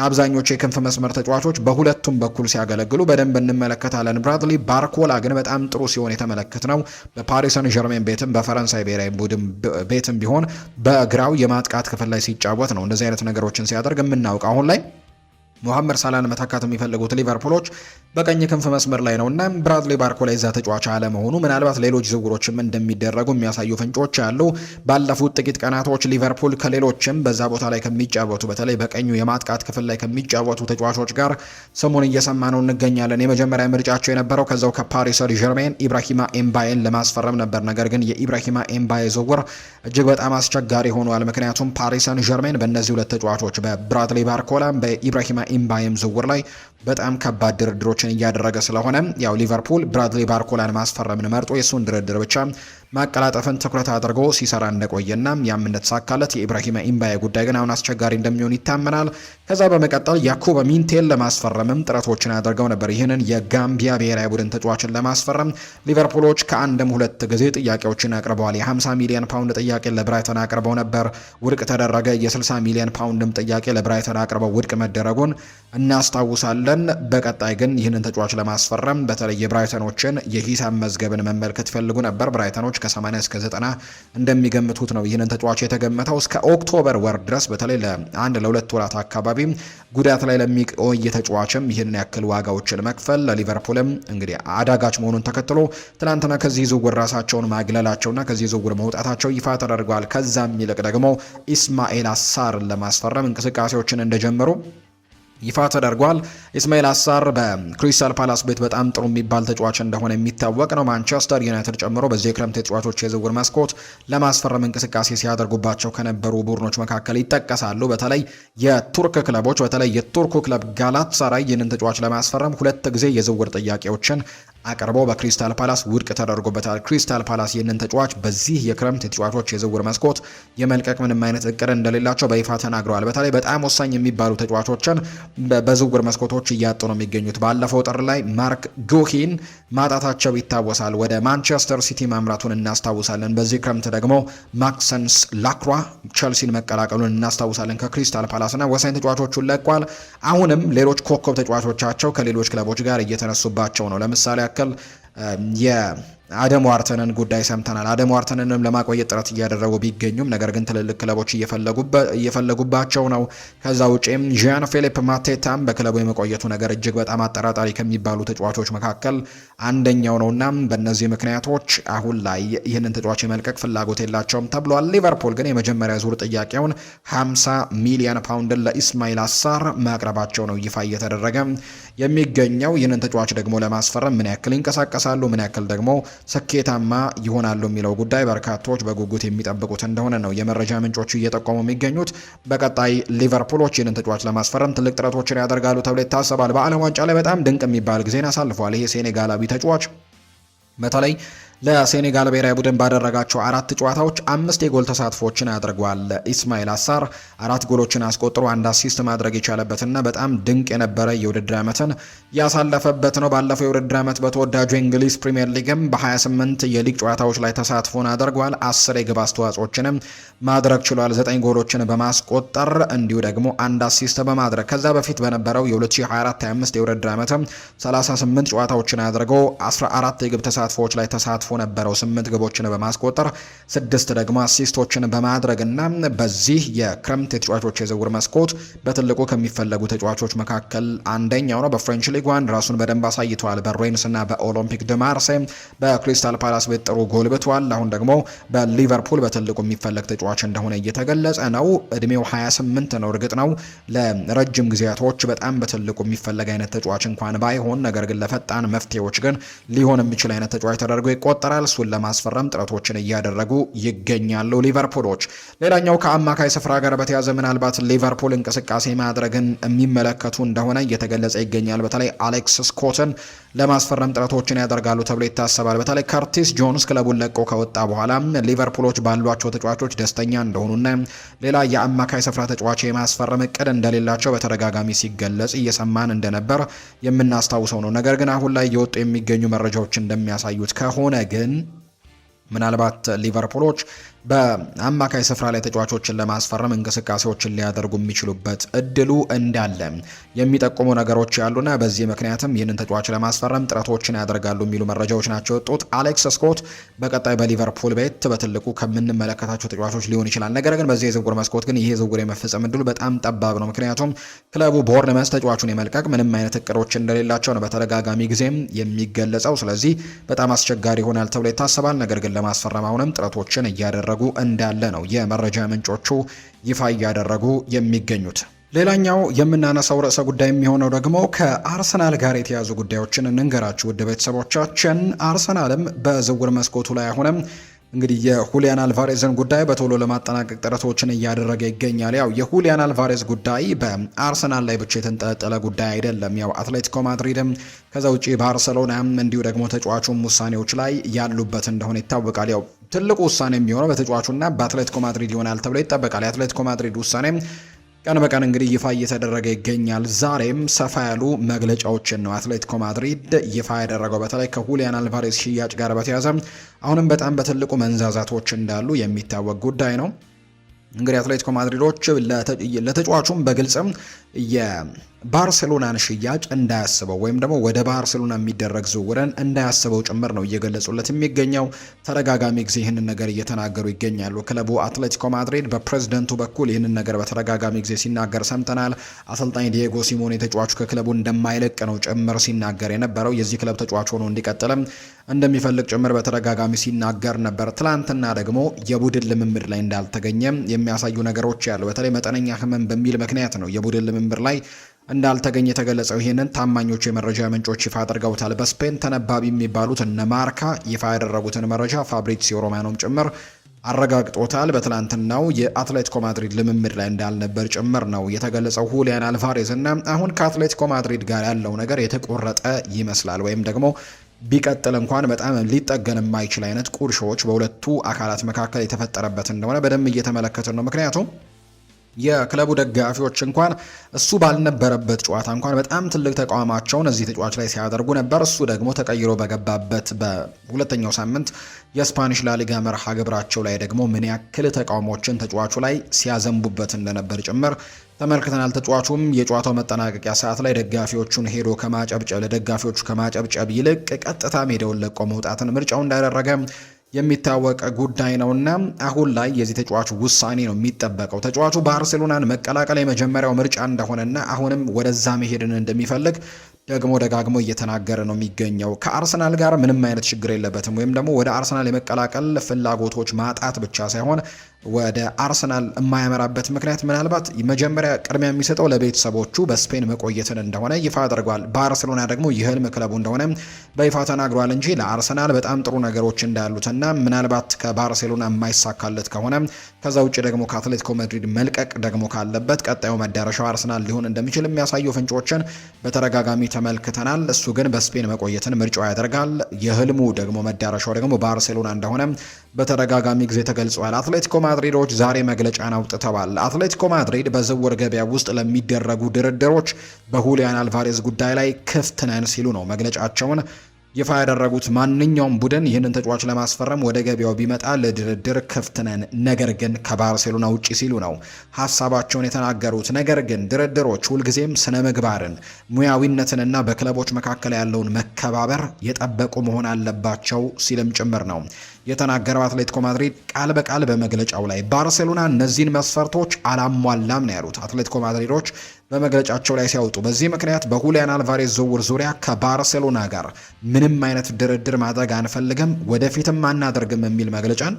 አብዛኞቹ የክንፍ መስመር ተጫዋቾች በሁለቱም በኩል ሲያገለግሉ በደንብ እንመለከታለን። ብራድሊ ባርኮላ ግን በጣም ጥሩ ሲሆን የተመለከትነው በፓሪስ ሰን ዠርሜን ቤትም በፈረንሳይ ብሔራዊ ቡድን ቤትም ቢሆን በግራው የማጥቃት ክፍል ላይ ሲጫወት ነው እንደዚህ አይነት ነገሮችን ሲያደርግ የምናውቀው። አሁን ላይ ሙሐመድ ሳላህን መተካት የሚፈልጉት ሊቨርፑሎች በቀኝ ክንፍ መስመር ላይ ነውና ብራድሊ ባርኮላ እዛ ተጫዋች አለመሆኑ ምናልባት ሌሎች ዝውውሮችም እንደሚደረጉ የሚያሳዩ ፍንጮች አሉ። ባለፉት ጥቂት ቀናቶች ሊቨርፑል ከሌሎችም በዛ ቦታ ላይ ከሚጫወቱ በተለይ በቀኙ የማጥቃት ክፍል ላይ ከሚጫወቱ ተጫዋቾች ጋር ስሙን እየሰማ ነው እንገኛለን። የመጀመሪያ ምርጫቸው የነበረው ከዛው ከፓሪስ ሰን ዠርሜን ኢብራሂማ ኤምባዬን ለማስፈረም ነበር። ነገር ግን የኢብራሂማ ኤምባዬ ዝውውር እጅግ በጣም አስቸጋሪ ሆኗል። ምክንያቱም ፓሪስ ሰን ዠርሜን በእነዚህ ሁለት ተጫዋቾች በብራድሊ ባርኮላ በኢብራሂማ ኤምባዬም ዝውውር ላይ በጣም ከባድ ድርድሮችን እያደረገ ስለሆነ ያው ሊቨርፑል ብራድሊ ባርኮላን ማስፈረምን መርጦ የሱን ድርድር ብቻ ማቀላጠፍን ትኩረት አድርጎ ሲሰራ እንደቆየና ያም እንደተሳካለት የኢብራሂማ ኤምባዬ ጉዳይ ግን አሁን አስቸጋሪ እንደሚሆን ይታመናል። ከዛ በመቀጠል ያኩብ ሚንቴን ለማስፈረምም ጥረቶችን አድርገው ነበር። ይህንን የጋምቢያ ብሔራዊ ቡድን ተጫዋችን ለማስፈረም ሊቨርፑሎች ከአንድም ሁለት ጊዜ ጥያቄዎችን አቅርበዋል። የ50 ሚሊዮን ፓውንድ ጥያቄ ለብራይተን አቅርበው ነበር፣ ውድቅ ተደረገ። የ60 ሚሊዮን ፓውንድም ጥያቄ ለብራይተን አቅርበው ውድቅ መደረጉን እናስታውሳለን። በቀጣይ ግን ይህንን ተጫዋች ለማስፈረም በተለይ የብራይተኖችን የሂሳብ መዝገብን መመልከት ይፈልጉ ነበር። ብራይተኖች ከ80 እስከ 90 እንደሚገምቱት ነው ይህንን ተጫዋች የተገመተው። እስከ ኦክቶበር ወር ድረስ በተለይ ለሁለት ወራት አካባቢ ጉዳት ላይ ለሚቆይ ተጫዋችም ይህንን ያክል ዋጋዎችን መክፈል ለሊቨርፑልም እንግዲህ አዳጋች መሆኑን ተከትሎ ትናንትና ከዚህ ዝውውር ራሳቸውን ማግለላቸውና ከዚህ ዝውውር መውጣታቸው ይፋ ተደርገዋል። ከዛም ይልቅ ደግሞ ኢስማኤል አሳርን ለማስፈረም እንቅስቃሴዎችን እንደጀመሩ ይፋ ተደርጓል። ኢስማኤል አሳር በክሪስታል ፓላስ ቤት በጣም ጥሩ የሚባል ተጫዋች እንደሆነ የሚታወቅ ነው። ማንቸስተር ዩናይትድ ጨምሮ በዚህ የክረምት ተጫዋቾች የዝውውር መስኮት ለማስፈረም እንቅስቃሴ ሲያደርጉባቸው ከነበሩ ቡድኖች መካከል ይጠቀሳሉ። በተለይ የቱርክ ክለቦች በተለይ የቱርኩ ክለብ ጋላታሳራይ ይህንን ተጫዋች ለማስፈረም ሁለት ጊዜ የዝውውር ጥያቄዎችን አቅርቦ በክሪስታል ፓላስ ውድቅ ተደርጎበታል። ክሪስታል ፓላስ ይህንን ተጫዋች በዚህ የክረምት የተጫዋቾች የዝውውር መስኮት የመልቀቅ ምንም አይነት እቅድ እንደሌላቸው በይፋ ተናግረዋል። በተለይ በጣም ወሳኝ የሚባሉ ተጫዋቾችን በዝውውር መስኮቶች እያጡ ነው የሚገኙት። ባለፈው ጥር ላይ ማርክ ጉሂን ማጣታቸው ይታወሳል። ወደ ማንቸስተር ሲቲ ማምራቱን እናስታውሳለን። በዚህ ክረምት ደግሞ ማክሰንስ ላክሯ ቸልሲን መቀላቀሉን እናስታውሳለን። ከክሪስታል ፓላስና ወሳኝ ተጫዋቾቹን ለቋል። አሁንም ሌሎች ኮከብ ተጫዋቾቻቸው ከሌሎች ክለቦች ጋር እየተነሱባቸው ነው። ለምሳሌ ያክል የአደም ዋርተንን ጉዳይ ሰምተናል። አደም ዋርተንንም ለማቆየት ጥረት እያደረጉ ቢገኙም ነገር ግን ትልልቅ ክለቦች እየፈለጉባቸው ነው። ከዛ ውጪም ዣን ፊሊፕ ማቴታም በክለቡ የመቆየቱ ነገር እጅግ በጣም አጠራጣሪ ከሚባሉ ተጫዋቾች መካከል አንደኛው ነውና በእነዚህ ምክንያቶች አሁን ላይ ይህንን ተጫዋች የመልቀቅ ፍላጎት የላቸውም ተብሏል። ሊቨርፑል ግን የመጀመሪያ ዙር ጥያቄውን 50 ሚሊዮን ፓውንድን ለኢስማኤል አሳር ማቅረባቸው ነው ይፋ እየተደረገ የሚገኘው። ይህንን ተጫዋች ደግሞ ለማስፈረም ምን ያክል ይንቀሳቀሳሉ፣ ምን ያክል ደግሞ ስኬታማ ይሆናሉ የሚለው ጉዳይ በርካቶች በጉጉት የሚጠብቁት እንደሆነ ነው የመረጃ ምንጮቹ እየጠቆሙ የሚገኙት። በቀጣይ ሊቨርፑሎች ይህንን ተጫዋች ለማስፈረም ትልቅ ጥረቶችን ያደርጋሉ ተብሎ ይታሰባል። በዓለም ዋንጫ ላይ በጣም ድንቅ የሚባል ጊዜን አሳልፈዋል። ይሄ ሴኔጋላዊ ተጫዋች በተለይ ለሴኔጋል ብሔራዊ ቡድን ባደረጋቸው 4 ጨዋታዎች 5 የጎል ተሳትፎችን አድርጓል። ኢስማኤል አሳር 4 ጎሎችን አስቆጥሮ 1 አሲስት ማድረግ የቻለበትና በጣም ድንቅ የነበረ የውድድር ዓመትን ያሳለፈበት ነው። ባለፈው የውድድር ዓመት በተወዳጁ የእንግሊዝ ፕሪምየር ሊግም በ28 የሊግ ጨዋታዎች ላይ ተሳትፎን አድርጓል። 10 የግብ አስተዋጽኦችንም ማድረግ ችሏል። 9 ጎሎችን በማስቆጠር እንዲሁ ደግሞ 1 አሲስት በማድረግ ከዛ በፊት በነበረው የ2024-25 የውድድር ዓመትም 38 ጨዋታዎችን አድርጎ 14 የግብ ተሳትፎዎች ላይ ተሳትፎ ነበረው። 8 ግቦችን በማስቆጠር 6 ደግሞ አሲስቶችን በማድረግና በዚህ የክረምት የተጫዋቾች የዝውውር መስኮት በትልቁ ከሚፈለጉ ተጫዋቾች መካከል አንደኛው ነው። በፍሬንች ሊግ 1 ራሱን በደንብ አሳይቷል። በሬንስ እና በኦሎምፒክ ደ ማርሴይ በክሪስታል ፓላስ ቤት ጥሩ ጎልብቷል። አሁን ደግሞ በሊቨርፑል በትልቁ የሚፈለግ ተጫዋች እንደሆነ እየተገለጸ ነው። እድሜው 28 ነው። እርግጥ ነው ለረጅም ጊዜያቶች በጣም በትልቁ የሚፈለግ አይነት ተጫዋች እንኳን ባይሆን፣ ነገር ግን ለፈጣን መፍትሄዎች ግን ሊሆን የሚችል አይነት ተጫዋች ተደርጎ ይቆጠራል። እሱን ለማስፈረም ጥረቶችን እያደረጉ ይገኛሉ ሊቨርፑሎች። ሌላኛው ከአማካይ ስፍራ ጋር በተያዘ ምናልባት ሊቨርፑል እንቅስቃሴ ማድረግን የሚመለከቱ እንደሆነ እየተገለጸ ይገኛል። በተለይ አሌክስ ስኮትን ለማስፈረም ጥረቶችን ያደርጋሉ ተብሎ ይታሰባል። በተለይ ከርቲስ ጆንስ ክለቡን ለቆ ከወጣ በኋላ ሊቨርፑሎች ባሏቸው ተጫዋቾች ደስተኛ እንደሆኑና ሌላ የአማካይ ስፍራ ተጫዋች የማስፈረም እቅድ እንደሌላቸው በተደጋጋሚ ሲገለጽ እየሰማን እንደነበር የምናስታውሰው ነው። ነገር ግን አሁን ላይ የወጡ የሚገኙ መረጃዎች እንደሚያሳዩት ከሆነ ግን ምናልባት ሊቨርፑሎች በአማካይ ስፍራ ላይ ተጫዋቾችን ለማስፈረም እንቅስቃሴዎችን ሊያደርጉ የሚችሉበት እድሉ እንዳለ የሚጠቁሙ ነገሮች ያሉና በዚህ ምክንያትም ይህንን ተጫዋች ለማስፈረም ጥረቶችን ያደርጋሉ የሚሉ መረጃዎች ናቸው የወጡት። አሌክስ ስኮት በቀጣይ በሊቨርፑል ቤት በትልቁ ከምንመለከታቸው ተጫዋቾች ሊሆን ይችላል። ነገር ግን በዚህ የዝውውር መስኮት ግን ይሄ ዝውውር የመፈጸም እድሉ በጣም ጠባብ ነው። ምክንያቱም ክለቡ ቦርንመስ ተጫዋቹን የመልቀቅ ምንም አይነት እቅዶች እንደሌላቸው ነው በተደጋጋሚ ጊዜም የሚገለጸው። ስለዚህ በጣም አስቸጋሪ ይሆናል ተብሎ ይታሰባል። ነገር ግን ለማስፈረም አሁንም ጥረቶችን እያደረጉ እንዳለ ነው የመረጃ ምንጮቹ ይፋ እያደረጉ የሚገኙት። ሌላኛው የምናነሳው ርዕሰ ጉዳይ የሚሆነው ደግሞ ከአርሰናል ጋር የተያዙ ጉዳዮችን እንንገራችሁ ውድ ቤተሰቦቻችን። አርሰናልም በዝውውር መስኮቱ ላይ አሁንም እንግዲህ የሁሊያን አልቫሬዝን ጉዳይ በቶሎ ለማጠናቀቅ ጥረቶችን እያደረገ ይገኛል። ያው የሁሊያን አልቫሬዝ ጉዳይ በአርሰናል ላይ ብቻ የተንጠለጠለ ጉዳይ አይደለም። ያው አትሌቲኮ ማድሪድም ከዛ ውጪ ባርሰሎናም እንዲሁ ደግሞ ተጫዋቹም ውሳኔዎች ላይ ያሉበት እንደሆነ ይታወቃል። ያው ትልቁ ውሳኔ የሚሆነው በተጫዋቹና በአትሌቲኮ ማድሪድ ይሆናል ተብሎ ይጠበቃል። የአትሌቲኮ ማድሪድ ውሳኔ ቀን በቀን እንግዲህ ይፋ እየተደረገ ይገኛል። ዛሬም ሰፋ ያሉ መግለጫዎችን ነው አትሌቲኮ ማድሪድ ይፋ ያደረገው። በተለይ ከሁሊያን አልቫሬዝ ሽያጭ ጋር በተያያዘ አሁንም በጣም በትልቁ መንዛዛቶች እንዳሉ የሚታወቅ ጉዳይ ነው። እንግዲህ አትሌቲኮ ማድሪዶች ለተጫዋቹም በግልጽም የባርሴሎናን ሽያጭ እንዳያስበው ወይም ደግሞ ወደ ባርሴሎና የሚደረግ ዝውውርን እንዳያስበው ጭምር ነው እየገለጹለት የሚገኘው። ተደጋጋሚ ጊዜ ይህንን ነገር እየተናገሩ ይገኛሉ። ክለቡ አትሌቲኮ ማድሪድ በፕሬዝደንቱ በኩል ይህንን ነገር በተደጋጋሚ ጊዜ ሲናገር ሰምተናል። አሰልጣኝ ዲየጎ ሲሞኔ ተጫዋቹ ከክለቡ እንደማይለቅ ነው ጭምር ሲናገር የነበረው። የዚህ ክለብ ተጫዋች ሆኖ እንዲቀጥልም እንደሚፈልግ ጭምር በተደጋጋሚ ሲናገር ነበር። ትላንትና ደግሞ የቡድን ልምምድ ላይ እንዳልተገኘ የሚያሳዩ ነገሮች ያሉ። በተለይ መጠነኛ ሕመም በሚል ምክንያት ነው የቡድን ልምምድ ላይ እንዳልተገኘ የተገለጸው። ይህንን ታማኞቹ የመረጃ ምንጮች ይፋ አድርገውታል። በስፔን ተነባቢ የሚባሉት እነ ማርካ ይፋ ያደረጉትን መረጃ ፋብሪዚዮ ሮማኖም ጭምር አረጋግጦታል። በትላንትናው የአትሌቲኮ ማድሪድ ልምምድ ላይ እንዳልነበር ጭምር ነው የተገለጸው ሁሊያን አልቫሬዝ እና አሁን ከአትሌቲኮ ማድሪድ ጋር ያለው ነገር የተቆረጠ ይመስላል ወይም ደግሞ ቢቀጥል እንኳን በጣም ሊጠገን የማይችል አይነት ቁርሾዎች በሁለቱ አካላት መካከል የተፈጠረበት እንደሆነ በደንብ እየተመለከትን ነው። ምክንያቱም የክለቡ ደጋፊዎች እንኳን እሱ ባልነበረበት ጨዋታ እንኳን በጣም ትልቅ ተቃውሟቸውን እዚህ ተጫዋች ላይ ሲያደርጉ ነበር። እሱ ደግሞ ተቀይሮ በገባበት በሁለተኛው ሳምንት የስፓኒሽ ላሊጋ መርሃ ግብራቸው ላይ ደግሞ ምን ያክል ተቃውሞችን ተጫዋቹ ላይ ሲያዘንቡበት እንደነበር ጭምር ተመልክተናል። ተጫዋቹም የጨዋታው መጠናቀቂያ ሰዓት ላይ ደጋፊዎቹን ሄዶ ከማጨብጨብ ለደጋፊዎቹ ከማጨብጨብ ይልቅ ቀጥታ ሜዳውን ለቆ መውጣትን ምርጫው እንዳደረገ የሚታወቅ ጉዳይ ነውና አሁን ላይ የዚህ ተጫዋች ውሳኔ ነው የሚጠበቀው። ተጫዋቹ ባርሴሎናን መቀላቀል የመጀመሪያው ምርጫ እንደሆነና አሁንም ወደዛ መሄድን እንደሚፈልግ ደግሞ ደጋግሞ እየተናገረ ነው የሚገኘው። ከአርሰናል ጋር ምንም አይነት ችግር የለበትም ወይም ደግሞ ወደ አርሰናል የመቀላቀል ፍላጎቶች ማጣት ብቻ ሳይሆን ወደ አርሰናል የማያመራበት ምክንያት ምናልባት መጀመሪያ ቅድሚያ የሚሰጠው ለቤተሰቦቹ በስፔን መቆየትን እንደሆነ ይፋ አድርጓል። ባርሴሎና ደግሞ የህልም ክለቡ እንደሆነ በይፋ ተናግሯል እንጂ ለአርሰናል በጣም ጥሩ ነገሮች እንዳሉትና ምናልባት ከባርሴሎና የማይሳካለት ከሆነ ከዛ ውጭ ደግሞ ከአትሌቲኮ ማድሪድ መልቀቅ ደግሞ ካለበት ቀጣዩ መዳረሻው አርሰናል ሊሆን እንደሚችል የሚያሳዩ ፍንጮችን በተደጋጋሚ ተመልክተናል። እሱ ግን በስፔን መቆየትን ምርጫው ያደርጋል። የህልሙ ደግሞ መዳረሻው ደግሞ ባርሴሎና እንደሆነ በተደጋጋሚ ጊዜ ተገልጿል። አትሌቲኮ ማድሪዶች ዛሬ መግለጫን አውጥተዋል። አትሌቲኮ ማድሪድ በዝውውር ገበያ ውስጥ ለሚደረጉ ድርድሮች በሁሊያን አልቫሬዝ ጉዳይ ላይ ክፍት ነን ሲሉ ነው መግለጫቸውን ይፋ ያደረጉት። ማንኛውም ቡድን ይህንን ተጫዋች ለማስፈረም ወደ ገበያው ቢመጣ ለድርድር ክፍት ነን፣ ነገር ግን ከባርሴሎና ውጪ ሲሉ ነው ሀሳባቸውን የተናገሩት። ነገር ግን ድርድሮች ሁልጊዜም ስነ ምግባርን፣ ሙያዊነትንና በክለቦች መካከል ያለውን መከባበር የጠበቁ መሆን አለባቸው ሲልም ጭምር ነው የተናገረው። አትሌቲኮ ማድሪድ ቃል በቃል በመግለጫው ላይ ባርሴሎና እነዚህን መስፈርቶች አላሟላም ነው ያሉት አትሌቲኮ ማድሪዶች በመግለጫቸው ላይ ሲያወጡ። በዚህ ምክንያት በሁሊያን አልቫሬዝ ዝውውር ዙሪያ ከባርሴሎና ጋር ምንም አይነት ድርድር ማድረግ አንፈልግም፣ ወደፊትም አናደርግም የሚል መግለጫን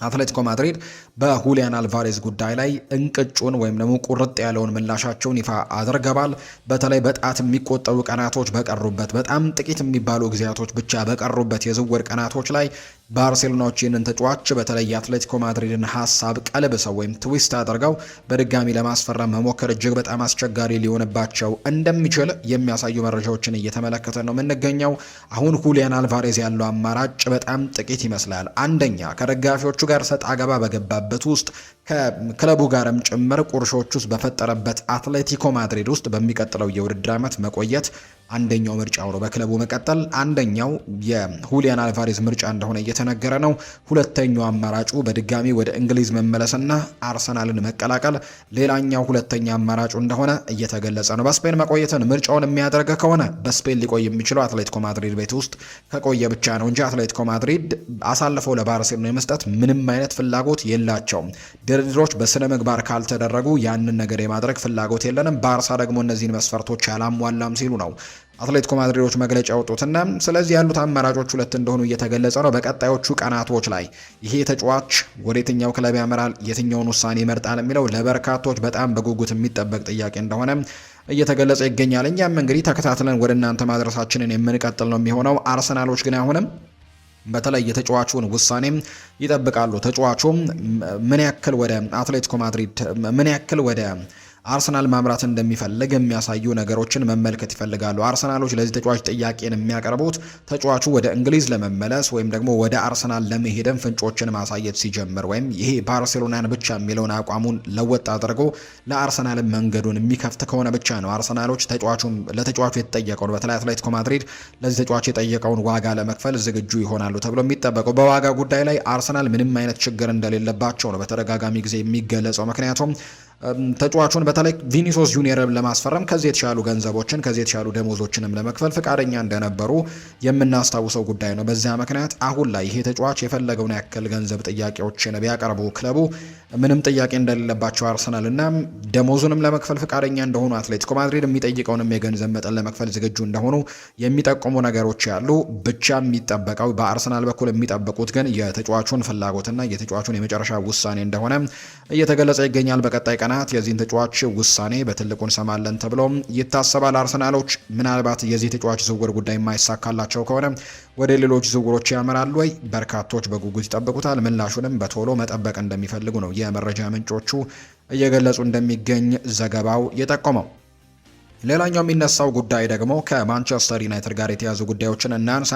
አትሌቲኮ ማድሪድ በሁሊያን አልቫሬዝ ጉዳይ ላይ እንቅጩን ወይም ደግሞ ቁርጥ ያለውን ምላሻቸውን ይፋ አድርገዋል። በተለይ በጣት የሚቆጠሩ ቀናቶች በቀሩበት በጣም ጥቂት የሚባሉ ጊዜያቶች ብቻ በቀሩበት የዝውውር ቀናቶች ላይ ባርሴሎናዎች ይህንን ተጫዋች በተለይ የአትሌቲኮ ማድሪድን ሀሳብ ቀልብሰው ወይም ትዊስት አድርገው በድጋሚ ለማስፈረም መሞከር እጅግ በጣም አስቸጋሪ ሊሆንባቸው እንደሚችል የሚያሳዩ መረጃዎችን እየተመለከተ ነው የምንገኘው። አሁን ሁሊያን አልቫሬዝ ያለው አማራጭ በጣም ጥቂት ይመስላል። አንደኛ ከደጋፊዎቹ ጋር ሰጥ አገባ በገባበት ውስጥ ከክለቡ ጋርም ጭምር ቁርሾች ውስጥ በፈጠረበት አትሌቲኮ ማድሪድ ውስጥ በሚቀጥለው የውድድር ዓመት መቆየት አንደኛው ምርጫው ነው በክለቡ መቀጠል። አንደኛው የሁሊያን አልቫሬዝ ምርጫ እንደሆነ እየተነገረ ነው። ሁለተኛው አማራጩ በድጋሚ ወደ እንግሊዝ መመለስና አርሰናልን መቀላቀል ሌላኛው ሁለተኛ አማራጩ እንደሆነ እየተገለጸ ነው። በስፔን መቆየትን ምርጫውን የሚያደርግ ከሆነ በስፔን ሊቆይ የሚችለው አትሌቲኮ ማድሪድ ቤት ውስጥ ከቆየ ብቻ ነው እንጂ አትሌቲኮ ማድሪድ አሳልፈው ለባርሴሎና የመስጠት ምንም አይነት ፍላጎት የላቸውም። ድርድሮች በስነ ምግባር ካልተደረጉ ያንን ነገር የማድረግ ፍላጎት የለንም። ባርሳ ደግሞ እነዚህን መስፈርቶች ያላሟላም ሲሉ ነው አትሌቲኮ ማድሪዶች መግለጫ ያወጡትና ስለዚህ ያሉት አማራጮች ሁለት እንደሆኑ እየተገለጸ ነው። በቀጣዮቹ ቀናቶች ላይ ይሄ ተጫዋች ወደ የትኛው ክለብ ያመራል፣ የትኛውን ውሳኔ ይመርጣል የሚለው ለበርካቶች በጣም በጉጉት የሚጠበቅ ጥያቄ እንደሆነ እየተገለጸ ይገኛል። እኛም እንግዲህ ተከታትለን ወደ እናንተ ማድረሳችንን የምንቀጥል ነው የሚሆነው። አርሰናሎች ግን አሁንም በተለይ የተጫዋቹን ውሳኔም ይጠብቃሉ። ተጫዋቹም ምን ያክል ወደ አትሌቲኮ ማድሪድ ምን ያክል ወደ አርሰናል ማምራት እንደሚፈልግ የሚያሳዩ ነገሮችን መመልከት ይፈልጋሉ። አርሰናሎች ለዚህ ተጫዋች ጥያቄን የሚያቀርቡት ተጫዋቹ ወደ እንግሊዝ ለመመለስ ወይም ደግሞ ወደ አርሰናል ለመሄድም ፍንጮችን ማሳየት ሲጀምር ወይም ይሄ ባርሴሎናን ብቻ የሚለውን አቋሙን ለወጥ አድርጎ ለአርሰናል መንገዱን የሚከፍት ከሆነ ብቻ ነው አርሰናሎች ለተጫዋቹ የተጠየቀውን በተለይ አትሌቲኮ ማድሪድ ለዚህ ተጫዋች የጠየቀውን ዋጋ ለመክፈል ዝግጁ ይሆናሉ ተብሎ የሚጠበቀው። በዋጋ ጉዳይ ላይ አርሰናል ምንም አይነት ችግር እንደሌለባቸው ነው በተደጋጋሚ ጊዜ የሚገለጸው። ምክንያቱም ተጫዋቹን በተለይ ቪኒሲየስ ጁኒየርን ለማስፈረም ከዚህ የተሻሉ ገንዘቦችን ከዚህ የተሻሉ ደሞዞችንም ለመክፈል ፍቃደኛ እንደነበሩ የምናስታውሰው ጉዳይ ነው። በዚያ ምክንያት አሁን ላይ ይሄ ተጫዋች የፈለገውን ያክል ገንዘብ ጥያቄዎችን ቢያቀርቡ ክለቡ ምንም ጥያቄ እንደሌለባቸው አርሰናል እና ደሞዙንም ለመክፈል ፍቃደኛ እንደሆኑ አትሌቲኮ ማድሪድ የሚጠይቀውንም የገንዘብ መጠን ለመክፈል ዝግጁ እንደሆኑ የሚጠቁሙ ነገሮች ያሉ ብቻ የሚጠበቀው በአርሰናል በኩል የሚጠብቁት ግን የተጫዋቹን ፍላጎትና የተጫዋቹን የመጨረሻ ውሳኔ እንደሆነ እየተገለጸ ይገኛል። በቀጣይ ቀናት የዚህን ተጫዋች ውሳኔ በትልቁ እንሰማለን ተብሎ ይታሰባል። አርሰናሎች ምናልባት የዚህ ተጫዋች ዝውውር ጉዳይ የማይሳካላቸው ከሆነ ወደ ሌሎች ዝውውሮች ያመራሉ ወይ? በርካቶች በጉጉት ይጠብቁታል። ምላሹንም በቶሎ መጠበቅ እንደሚፈልጉ ነው የመረጃ ምንጮቹ እየገለጹ እንደሚገኝ ዘገባው የጠቆመው። ሌላኛው የሚነሳው ጉዳይ ደግሞ ከማንቸስተር ዩናይትድ ጋር የተያዙ ጉዳዮችን እናንሳ።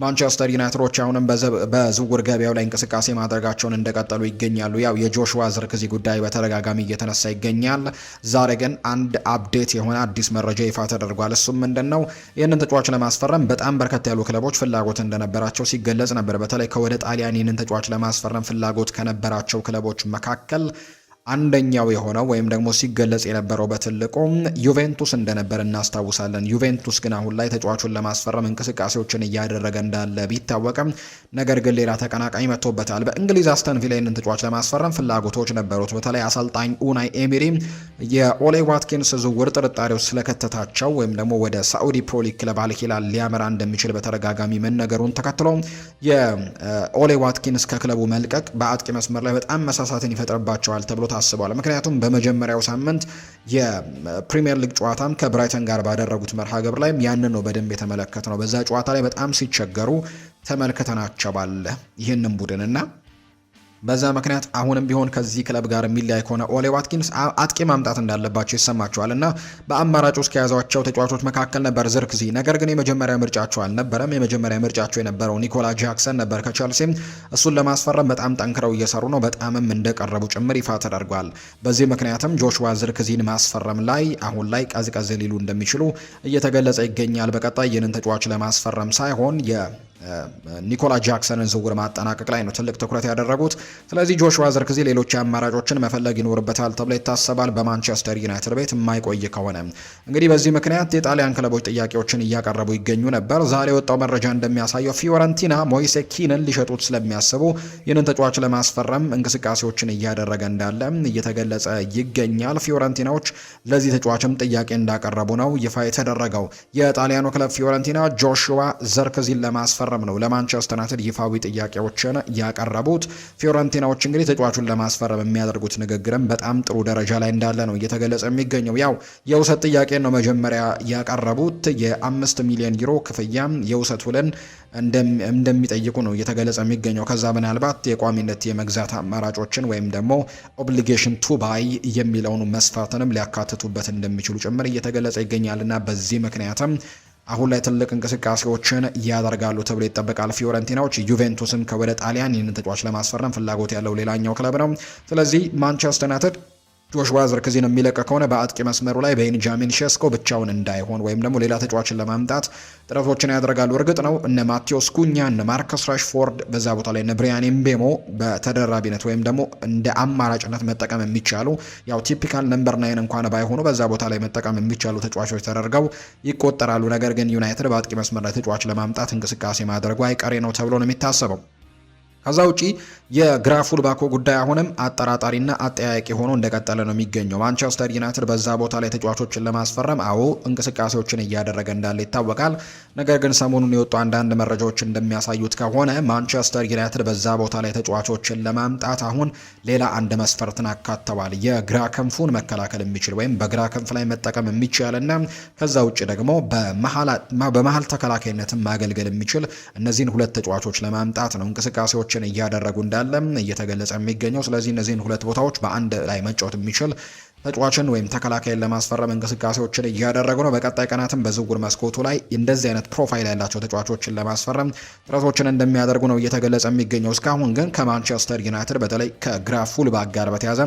ማንቸስተር ዩናይትዶች አሁንም በዝውውር ገበያው ላይ እንቅስቃሴ ማድረጋቸውን እንደቀጠሉ ይገኛሉ። ያው የጆሹዋ ዝርክዚ ጉዳይ በተደጋጋሚ እየተነሳ ይገኛል። ዛሬ ግን አንድ አፕዴት የሆነ አዲስ መረጃ ይፋ ተደርጓል። እሱም ምንድነው? ይህንን ተጫዋች ለማስፈረም በጣም በርከት ያሉ ክለቦች ፍላጎት እንደነበራቸው ሲገለጽ ነበር። በተለይ ከወደ ጣሊያን ይህንን ተጫዋች ለማስፈረም ፍላጎት ከነበራቸው ክለቦች መካከል አንደኛው የሆነው ወይም ደግሞ ሲገለጽ የነበረው በትልቁ ዩቬንቱስ እንደነበር እናስታውሳለን። ዩቬንቱስ ግን አሁን ላይ ተጫዋቹን ለማስፈረም እንቅስቃሴዎችን እያደረገ እንዳለ ቢታወቅም ነገር ግን ሌላ ተቀናቃኝ መጥቶበታል። በእንግሊዝ አስተን ቪላ ይህንን ተጫዋች ለማስፈረም ፍላጎቶች ነበሩት። በተለይ አሰልጣኝ ኡናይ ኤሚሪ የኦሌ ዋትኪንስ ዝውውር ጥርጣሬው ስለከተታቸው ወይም ደግሞ ወደ ሳዑዲ ፕሮ ሊግ ክለብ አል ሂላል ሊያመራ እንደሚችል በተደጋጋሚ መነገሩን ተከትሎ የኦሌ ዋትኪንስ ከክለቡ መልቀቅ በአጥቂ መስመር ላይ በጣም መሳሳትን ይፈጥርባቸዋል ተብሎ ታስቧል። ምክንያቱም በመጀመሪያው ሳምንት የፕሪሚየር ሊግ ጨዋታን ከብራይተን ጋር ባደረጉት መርሃ ግብር ላይ ያንን ነው በደንብ የተመለከትነው። በዛ ጨዋታ ላይ በጣም ሲቸገሩ ተመልክተናቸዋል ይህንን ቡድንና በዛ ምክንያት አሁንም ቢሆን ከዚህ ክለብ ጋር የሚለያይ ከሆነ ኦሌ ዋትኪንስ አጥቂ ማምጣት እንዳለባቸው ይሰማቸዋል እና በአማራጭ ውስጥ ከያዟቸው ተጫዋቾች መካከል ነበር ዝርክዚ። ነገር ግን የመጀመሪያ ምርጫቸው አልነበረም። የመጀመሪያ ምርጫቸው የነበረው ኒኮላ ጃክሰን ነበር ከቸልሲም። እሱን ለማስፈረም በጣም ጠንክረው እየሰሩ ነው። በጣምም እንደቀረቡ ጭምር ይፋ ተደርጓል። በዚህ ምክንያትም ጆሹዋ ዝርክዚን ማስፈረም ላይ አሁን ላይ ቀዝቀዝ ሊሉ እንደሚችሉ እየተገለጸ ይገኛል። በቀጣይ ይህንን ተጫዋች ለማስፈረም ሳይሆን ኒኮላ ጃክሰንን ዝውውር ማጠናቀቅ ላይ ነው ትልቅ ትኩረት ያደረጉት። ስለዚህ ጆሹዋ ዝርክዚ ሌሎች አማራጮችን መፈለግ ይኖርበታል ተብሎ ይታሰባል። በማንቸስተር ዩናይትድ ቤት የማይቆይ ከሆነ እንግዲህ በዚህ ምክንያት የጣሊያን ክለቦች ጥያቄዎችን እያቀረቡ ይገኙ ነበር። ዛሬ የወጣው መረጃ እንደሚያሳየው ፊዮረንቲና ሞይሴ ኪንን ሊሸጡት ስለሚያስቡ ይህንን ተጫዋች ለማስፈረም እንቅስቃሴዎችን እያደረገ እንዳለ እየተገለጸ ይገኛል። ፊዮረንቲናዎች ለዚህ ተጫዋችም ጥያቄ እንዳቀረቡ ነው ይፋ የተደረገው። የጣሊያኑ ክለብ ፊዮረንቲና ጆሹዋ ዝርክዚን ለማስፈረም ነው ለማንቸስተር ዩናይትድ ይፋዊ ጥያቄዎችን ያቀረቡት። ፊዮረንቲናዎች እንግዲህ ተጫዋቹን ለማስፈረም የሚያደርጉት ንግግርም በጣም ጥሩ ደረጃ ላይ እንዳለ ነው እየተገለጸ የሚገኘው። ያው የውሰት ጥያቄ ነው መጀመሪያ ያቀረቡት። የ5 ሚሊዮን ዩሮ ክፍያ የውሰት ውልን እንደሚጠይቁ ነው እየተገለጸ የሚገኘው። ከዛ ምናልባት የቋሚነት የመግዛት አማራጮችን ወይም ደግሞ ኦብሊጌሽን ቱ ባይ የሚለውን መስፈርትንም ሊያካትቱበት እንደሚችሉ ጭምር እየተገለጸ ይገኛልና በዚህ ምክንያትም አሁን ላይ ትልቅ እንቅስቃሴዎችን ያደርጋሉ ተብሎ ይጠበቃል። ፊዮረንቲናዎች ዩቬንቱስን ከወደ ጣሊያን ይህንን ተጫዋች ለማስፈረም ፍላጎት ያለው ሌላኛው ክለብ ነው። ስለዚህ ማንቸስተር ዩናይትድ ጆሹዋ ዝርክዚን የሚለቅ ከሆነ በአጥቂ መስመሩ ላይ ቤንጃሚን ሼስኮ ብቻውን እንዳይሆን ወይም ደግሞ ሌላ ተጫዋችን ለማምጣት ጥረቶችን ያደርጋሉ። እርግጥ ነው እነ ማቴዎስ ኩኛ እነ ማርከስ ራሽፎርድ በዛ ቦታ ላይ እነ ብሪያን ኤምቤሞ በተደራቢነት ወይም ደግሞ እንደ አማራጭነት መጠቀም የሚቻሉ ያው ቲፒካል ነምበር 9 እንኳን ባይሆኑ በዛ ቦታ ላይ መጠቀም የሚቻሉ ተጫዋቾች ተደርገው ይቆጠራሉ። ነገር ግን ዩናይትድ በአጥቂ መስመር ላይ ተጫዋች ለማምጣት እንቅስቃሴ ማድረጉ አይቀሬ ነው ተብሎ ነው የሚታሰበው። ከዛ ውጪ የግራ ፉልባኮ ጉዳይ አሁንም አጠራጣሪና አጠያያቂ ሆኖ እንደቀጠለ ነው የሚገኘው። ማንቸስተር ዩናይትድ በዛ ቦታ ላይ ተጫዋቾችን ለማስፈረም እንቅስቃሴዎችን እያደረገ እንዳለ ይታወቃል። ነገር ግን ሰሞኑን የወጡ አንዳንድ መረጃዎች እንደሚያሳዩት ከሆነ ማንቸስተር ዩናይትድ በዛ ቦታ ላይ ተጫዋቾችን ለማምጣት አሁን ሌላ አንድ መስፈርትን አካተዋል። የግራ ክንፉን መከላከል የሚችል ወይም በግራ ክንፍ ላይ መጠቀም የሚችልና ከዛ ውጭ ደግሞ በመሀል ተከላካይነትን ማገልገል የሚችል እነዚህን ሁለት ተጫዋቾች ለማምጣት ነው እንቅስቃሴዎች እያደረጉ እንዳለም እየተገለጸ የሚገኘው። ስለዚህ እነዚህን ሁለት ቦታዎች በአንድ ላይ መጫወት የሚችል ተጫዋችን ወይም ተከላካይን ለማስፈረም እንቅስቃሴዎችን እያደረጉ ነው። በቀጣይ ቀናትም በዝውውር መስኮቱ ላይ እንደዚህ አይነት ፕሮፋይል ያላቸው ተጫዋቾችን ለማስፈረም ጥረቶችን እንደሚያደርጉ ነው እየተገለጸ የሚገኘው። እስካሁን ግን ከማንቸስተር ዩናይትድ በተለይ ከግራ ፉልባክ ጋር በተያያዘ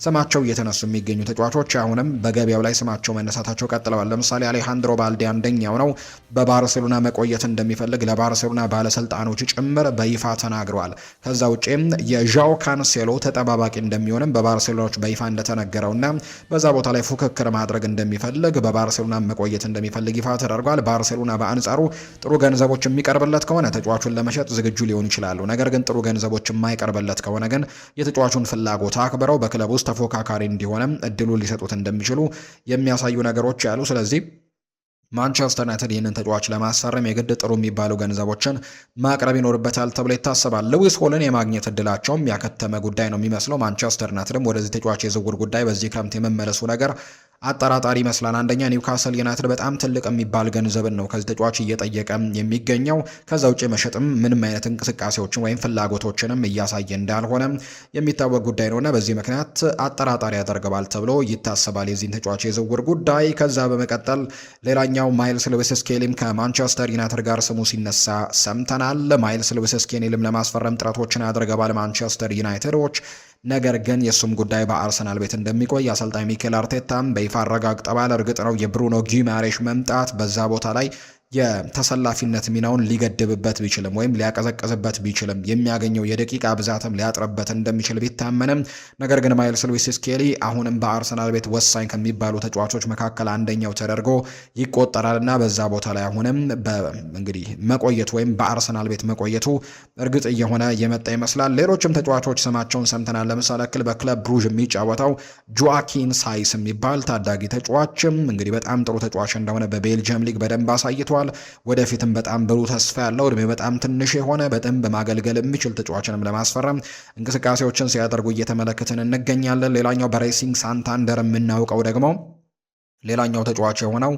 ስማቸው እየተነሱ የሚገኙ ተጫዋቾች አሁንም በገበያው ላይ ስማቸው መነሳታቸው ቀጥለዋል። ለምሳሌ አሌሃንድሮ ባልዴ አንደኛው ነው። በባርሴሎና መቆየት እንደሚፈልግ ለባርሴሎና ባለስልጣኖች ጭምር በይፋ ተናግረዋል። ከዛ ውጪም የዣኦ ካንሴሎ ተጠባባቂ እንደሚሆንም በባርሴሎናዎች በይፋ እንደተነገረውና በዛ ቦታ ላይ ፉክክር ማድረግ እንደሚፈልግ በባርሴሎና መቆየት እንደሚፈልግ ይፋ ተደርጓል። ባርሴሎና በአንጻሩ ጥሩ ገንዘቦች የሚቀርብለት ከሆነ ተጫዋቹን ለመሸጥ ዝግጁ ሊሆኑ ይችላሉ። ነገር ግን ጥሩ ገንዘቦች የማይቀርብለት ከሆነ ግን የተጫዋቹን ፍላጎት አክብረው በክለብ ውስጥ ተፎካካሪ እንዲሆንም እድሉ ሊሰጡት እንደሚችሉ የሚያሳዩ ነገሮች ያሉ። ስለዚህ ማንቸስተር ዩናይትድ ይህንን ተጫዋች ለማስፈረም የግድ ጥሩ የሚባሉ ገንዘቦችን ማቅረብ ይኖርበታል ተብሎ ይታሰባል። ሉዊስ ሆልን የማግኘት እድላቸውም ያከተመ ጉዳይ ነው የሚመስለው። ማንቸስተር ዩናይትድም ወደዚህ ተጫዋች የዝውውር ጉዳይ በዚህ ክረምት የመመለሱ ነገር አጠራጣሪ ይመስላል። አንደኛ ኒውካስል ዩናይትድ በጣም ትልቅ የሚባል ገንዘብን ነው ከዚህ ተጫዋች እየጠየቀ የሚገኘው። ከዛ ውጭ መሸጥም ምንም አይነት እንቅስቃሴዎችን ወይም ፍላጎቶችንም እያሳየ እንዳልሆነ የሚታወቅ ጉዳይ ነውና በዚህ ምክንያት አጠራጣሪ ያደርገዋል ተብሎ ይታሰባል የዚህን ተጫዋች የዝውውር ጉዳይ። ከዛ በመቀጠል ሌላኛው ማይልስ ሉዊስ ስኬሊም ከማንቸስተር ዩናይትድ ጋር ስሙ ሲነሳ ሰምተናል። ማይልስ ሉዊስ ስኬሊም ለማስፈረም ጥረቶችን ያደርገዋል ማንቸስተር ዩናይትዶች። ነገር ግን የሱም ጉዳይ በአርሰናል ቤት እንደሚቆይ አሰልጣኝ ሚኬል አርቴታም በይፋ አረጋግጠዋል። እርግጥ ነው የብሩኖ ጊማሬሽ መምጣት በዛ ቦታ ላይ የተሰላፊነት ሚናውን ሊገድብበት ቢችልም ወይም ሊያቀዘቅዝበት ቢችልም የሚያገኘው የደቂቃ ብዛትም ሊያጥርበት እንደሚችል ቢታመንም ነገር ግን ማይልስ ሉዊስ ስኬሊ አሁንም በአርሰናል ቤት ወሳኝ ከሚባሉ ተጫዋቾች መካከል አንደኛው ተደርጎ ይቆጠራልና በዛ ቦታ ላይ አሁንም እንግዲህ መቆየቱ ወይም በአርሰናል ቤት መቆየቱ እርግጥ እየሆነ የመጣ ይመስላል። ሌሎችም ተጫዋቾች ስማቸውን ሰምተናል። ለምሳሌ ያክል በክለብ ብሩዥ የሚጫወተው ጆአኪን ሳይስ የሚባል ታዳጊ ተጫዋችም እንግዲህ በጣም ጥሩ ተጫዋች እንደሆነ በቤልጅየም ሊግ በደንብ አሳይቷል። ወደፊትም በጣም ብሩህ ተስፋ ያለው እድሜ በጣም ትንሽ የሆነ በደንብ ማገልገል የሚችል ተጫዋችንም ለማስፈረም እንቅስቃሴዎችን ሲያደርጉ እየተመለከትን እንገኛለን። ሌላኛው በሬሲንግ ሳንታንደር የምናውቀው ደግሞ ሌላኛው ተጫዋች የሆነው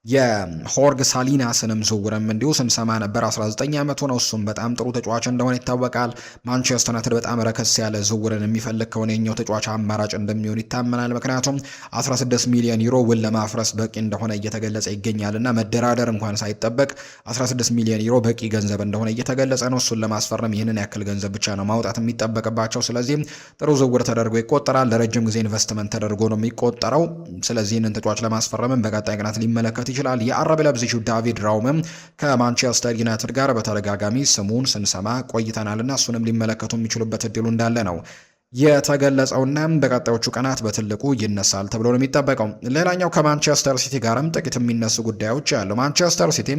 የሆርግ ሳሊናስንም ዝውውርም እንዲሁ ስንሰማ ነበር። 19 ዓመቱ ነው። እሱም በጣም ጥሩ ተጫዋች እንደሆነ ይታወቃል። ማንቸስተር ዩናይትድ በጣም ረከስ ያለ ዝውውርን የሚፈልግ ከሆነ የኛው ተጫዋች አማራጭ እንደሚሆን ይታመናል። ምክንያቱም 16 ሚሊዮን ዩሮ ውል ለማፍረስ በቂ እንደሆነ እየተገለጸ ይገኛል እና መደራደር እንኳን ሳይጠበቅ 16 ሚሊዮን ዩሮ በቂ ገንዘብ እንደሆነ እየተገለጸ ነው። እሱን ለማስፈረም ይህንን ያክል ገንዘብ ብቻ ነው ማውጣት የሚጠበቅባቸው። ስለዚህም ጥሩ ዝውውር ተደርጎ ይቆጠራል። ለረጅም ጊዜ ኢንቨስትመንት ተደርጎ ነው የሚቆጠረው። ስለዚህ ይህንን ተጫዋች ለማስፈረምም በቀጣይ ቀናት ሊመለከት ይችላል። የአረብ ለብዚሹ ዳቪድ ራውምም ከማንቸስተር ዩናይትድ ጋር በተደጋጋሚ ስሙን ስንሰማ ቆይተናልና እሱንም ሊመለከቱ የሚችሉበት እድሉ እንዳለ ነው የተገለጸውና በቀጣዮቹ ቀናት በትልቁ ይነሳል ተብሎ ነው የሚጠበቀው። ሌላኛው ከማንቸስተር ሲቲ ጋርም ጥቂት የሚነሱ ጉዳዮች አሉ። ማንቸስተር ሲቲ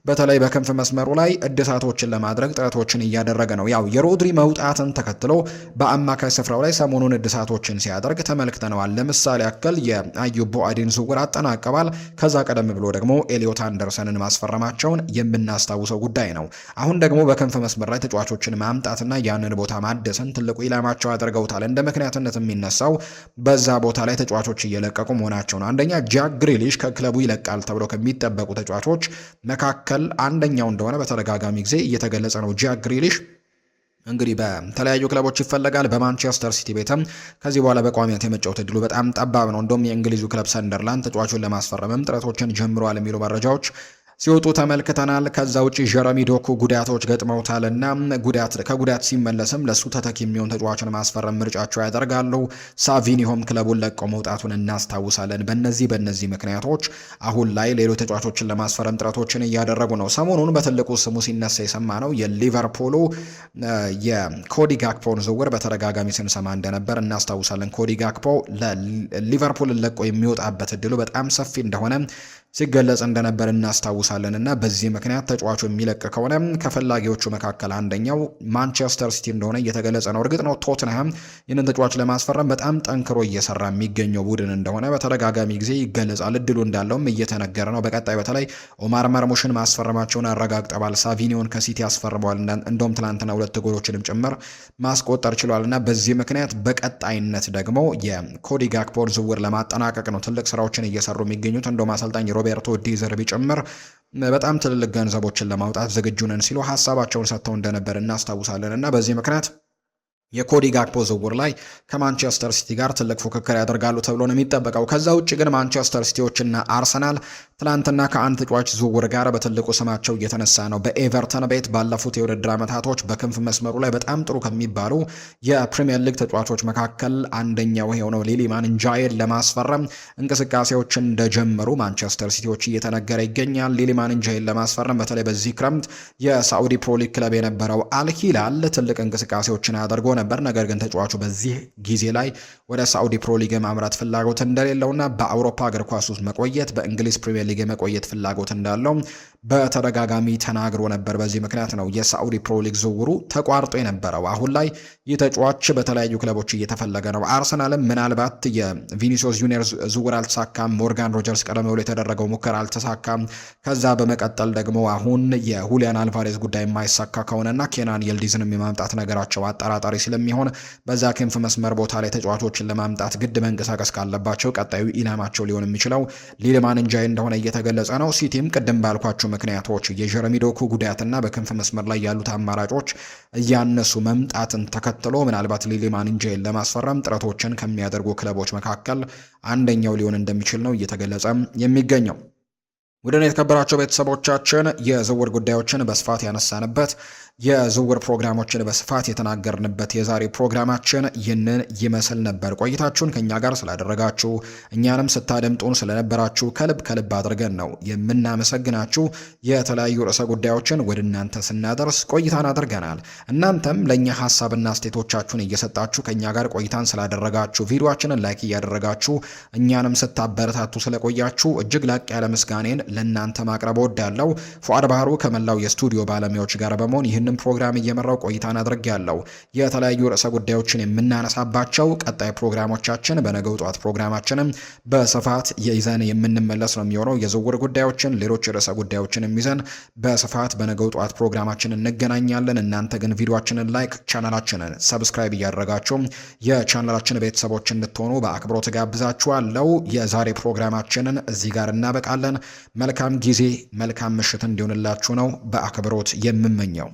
በተለይ በክንፍ መስመሩ ላይ እድሳቶችን ለማድረግ ጥረቶችን እያደረገ ነው። ያው የሮድሪ መውጣትን ተከትሎ በአማካይ ስፍራው ላይ ሰሞኑን እድሳቶችን ሲያደርግ ተመልክተነዋል። ለምሳሌ ያክል የአዩብ ቦአዲን ዝውውር አጠናቀዋል። ከዛ ቀደም ብሎ ደግሞ ኤሊዮት አንደርሰንን ማስፈረማቸውን የምናስታውሰው ጉዳይ ነው። አሁን ደግሞ በክንፍ መስመር ላይ ተጫዋቾችን ማምጣትና ያንን ቦታ ማደስን ትልቁ ኢላማቸው አድርገውታል። እንደ ምክንያትነት የሚነሳው በዛ ቦታ ላይ ተጫዋቾች እየለቀቁ መሆናቸው ነው። አንደኛ ጃክ ግሪሊሽ ከክለቡ ይለቃል ተብሎ ከሚጠበቁ ተጫዋቾች መካከል አንደኛው እንደሆነ በተደጋጋሚ ጊዜ እየተገለጸ ነው። ጃክ ግሪሊሽ እንግዲህ በተለያዩ ክለቦች ይፈለጋል። በማንቸስተር ሲቲ ቤትም ከዚህ በኋላ በቋሚነት የመጫወት እድሉ በጣም ጠባብ ነው። እንደውም የእንግሊዙ ክለብ ሰንደርላንድ ተጫዋቹን ለማስፈረምም ጥረቶችን ጀምረዋል የሚሉ መረጃዎች ሲወጡ ተመልክተናል። ከዛ ውጪ ጀረሚ ዶኩ ጉዳቶች ገጥመውታልና ከጉዳት ሲመለስም ለሱ ተተኪ የሚሆን ተጫዋችን ማስፈረም ምርጫቸው ያደርጋሉ። ሳቪኒሆም ክለቡን ለቆ መውጣቱን እናስታውሳለን። በእነዚህ ምክንያቶች አሁን ላይ ሌሎች ተጫዋቾችን ለማስፈረም ጥረቶችን እያደረጉ ነው። ሰሞኑን በትልቁ ስሙ ሲነሳ የሰማ ነው የሊቨርፑሉ የኮዲ ጋክፖን ዝውውር በተደጋጋሚ ስንሰማ እንደነበር እናስታውሳለን። ኮዲ ጋክፖ ለሊቨርፑል ለቆ የሚወጣበት እድሉ በጣም ሰፊ እንደሆነ ሲገለጽ እንደነበር እናስታውሳለን እና በዚህ ምክንያት ተጫዋቹ የሚለቅ ከሆነ ከፈላጊዎቹ መካከል አንደኛው ማንቸስተር ሲቲ እንደሆነ እየተገለጸ ነው። እርግጥ ነው ቶትንሃም ይህንን ተጫዋች ለማስፈረም በጣም ጠንክሮ እየሰራ የሚገኘው ቡድን እንደሆነ በተደጋጋሚ ጊዜ ይገለጻል። እድሉ እንዳለውም እየተነገረ ነው። በቀጣይ በተለይ ኦማር መርሙሽን ማስፈረማቸውን አረጋግጠዋል። ሳቪኒዮን ከሲቲ አስፈርመዋል። እንደውም ትናንትና 2 ጎሎችንም ጭምር ማስቆጠር ችሏል እና በዚህ ምክንያት በቀጣይነት ደግሞ የኮዲ ጋክፖን ዝውውር ለማጠናቀቅ ነው ትልቅ ስራዎችን እየሰሩ የሚገኙት። እንደውም አሰልጣኝ ሮቤርቶ ዲ ዘርቢ ጭምር በጣም ትልልቅ ገንዘቦችን ለማውጣት ዝግጁ ነን ሲሉ ሀሳባቸውን ሰጥተው እንደነበር እናስታውሳለን እና በዚህ ምክንያት የኮዲ ጋክፖ ዝውውር ላይ ከማንቸስተር ሲቲ ጋር ትልቅ ፉክክር ያደርጋሉ ተብሎ ነው የሚጠበቀው። ከዛ ውጭ ግን ማንቸስተር ሲቲዎችና አርሰናል ትላንትና ከአንድ ተጫዋች ዝውውር ጋር በትልቁ ስማቸው እየተነሳ ነው። በኤቨርተን ቤት ባለፉት የውድድር ዓመታቶች በክንፍ መስመሩ ላይ በጣም ጥሩ ከሚባሉ የፕሪሚየር ሊግ ተጫዋቾች መካከል አንደኛው የሆነው ሊሊማን እንጃይን ለማስፈረም እንቅስቃሴዎችን እንደጀመሩ ማንቸስተር ሲቲዎች እየተነገረ ይገኛል። ሊሊማን እንጃይን ለማስፈረም በተለይ በዚህ ክረምት የሳዑዲ ፕሮ ሊግ ክለብ የነበረው አልሂላል ትልቅ እንቅስቃሴዎችን አድርጎ ነበር። ነገር ግን ተጫዋቹ በዚህ ጊዜ ላይ ወደ ሳዑዲ ፕሮ ሊግ ማምራት ፍላጎት እንደሌለውና በአውሮፓ እግር ኳስ ውስጥ መቆየት በእንግሊዝ ፕሪሚየር ሊግ መቆየት ፍላጎት እንዳለው በተደጋጋሚ ተናግሮ ነበር። በዚህ ምክንያት ነው የሳዑዲ ፕሮ ሊግ ዝውውሩ ተቋርጦ የነበረው። አሁን ላይ ይህ ተጫዋች በተለያዩ ክለቦች እየተፈለገ ነው። አርሰናልም ምናልባት የቪኒሲዮስ ጁኒየር ዝውውር አልተሳካም። ሞርጋን ሮጀርስ ቀደም ብሎ የተደረገው ሙከራ አልተሳካም። ከዛ በመቀጠል ደግሞ አሁን የሁሊያን አልቫሬዝ ጉዳይ የማይሳካ ከሆነና ኬናን የልዲዝንም የማምጣት ነገራቸው አጠራጣሪ ስለሚሆን በዛ ክንፍ መስመር ቦታ ላይ ተጫዋቾችን ለማምጣት ግድ መንቀሳቀስ ካለባቸው ቀጣዩ ኢላማቸው ሊሆን የሚችለው ሊልማን እንጃይ እንደሆነ እየተገለጸ ነው። ሲቲም ቅድም ባልኳቸው ምክንያቶች የጀረሚ ዶኩ ጉዳትና በክንፍ መስመር ላይ ያሉት አማራጮች እያነሱ መምጣትን ተከትሎ ምናልባት ሊልማን እንጃይን ለማስፈረም ጥረቶችን ከሚያደርጉ ክለቦች መካከል አንደኛው ሊሆን እንደሚችል ነው እየተገለጸ የሚገኘው። ወደኔ የተከበራቸው ቤተሰቦቻችን የዝውውር ጉዳዮችን በስፋት ያነሳንበት የዝውውር ፕሮግራሞችን በስፋት የተናገርንበት የዛሬ ፕሮግራማችን ይህንን ይመስል ነበር። ቆይታችሁን ከኛ ጋር ስላደረጋችሁ እኛንም ስታደምጡን ስለነበራችሁ ከልብ አድርገን ነው የምናመሰግናችሁ። የተለያዩ ርዕሰ ጉዳዮችን ወደ እናንተ ስናደርስ ቆይታን አድርገናል። እናንተም ለእኛ ሀሳብና አስተያየቶቻችሁን እየሰጣችሁ ከኛ ጋር ቆይታን ስላደረጋችሁ ቪዲዮአችንን ላይክ እያደረጋችሁ እኛንም ስታበረታቱ ስለቆያችሁ እጅግ ላቅ ያለ ምስጋኔን ለእናንተ ማቅረብ ወዳለው ፉአድ ባህሩ ከመላው የስቱዲዮ ባለሙያዎች ጋር በመሆን ይህንን ፕሮግራም እየመራው ቆይታን አድርጌያለሁ። የተለያዩ ርዕሰ ጉዳዮችን የምናነሳባቸው ቀጣይ ፕሮግራሞቻችን በነገው ጧት ፕሮግራማችንም በስፋት ይዘን የምንመለስ ነው የሚሆነው። የዝውውር ጉዳዮችን፣ ሌሎች ርዕሰ ጉዳዮችንም ይዘን በስፋት በነገው ጧት ፕሮግራማችን እንገናኛለን። እናንተ ግን ቪዲዮአችንን ላይክ፣ ቻናላችንን ሰብስክራይብ እያደረጋችሁ የቻናላችን ቤተሰቦች እንድትሆኑ በአክብሮት ጋብዛችኋለሁ። የዛሬ ፕሮግራማችንን እዚህ ጋር እናበቃለን። መልካም ጊዜ፣ መልካም ምሽት እንዲሆንላችሁ ነው በአክብሮት የምመኘው።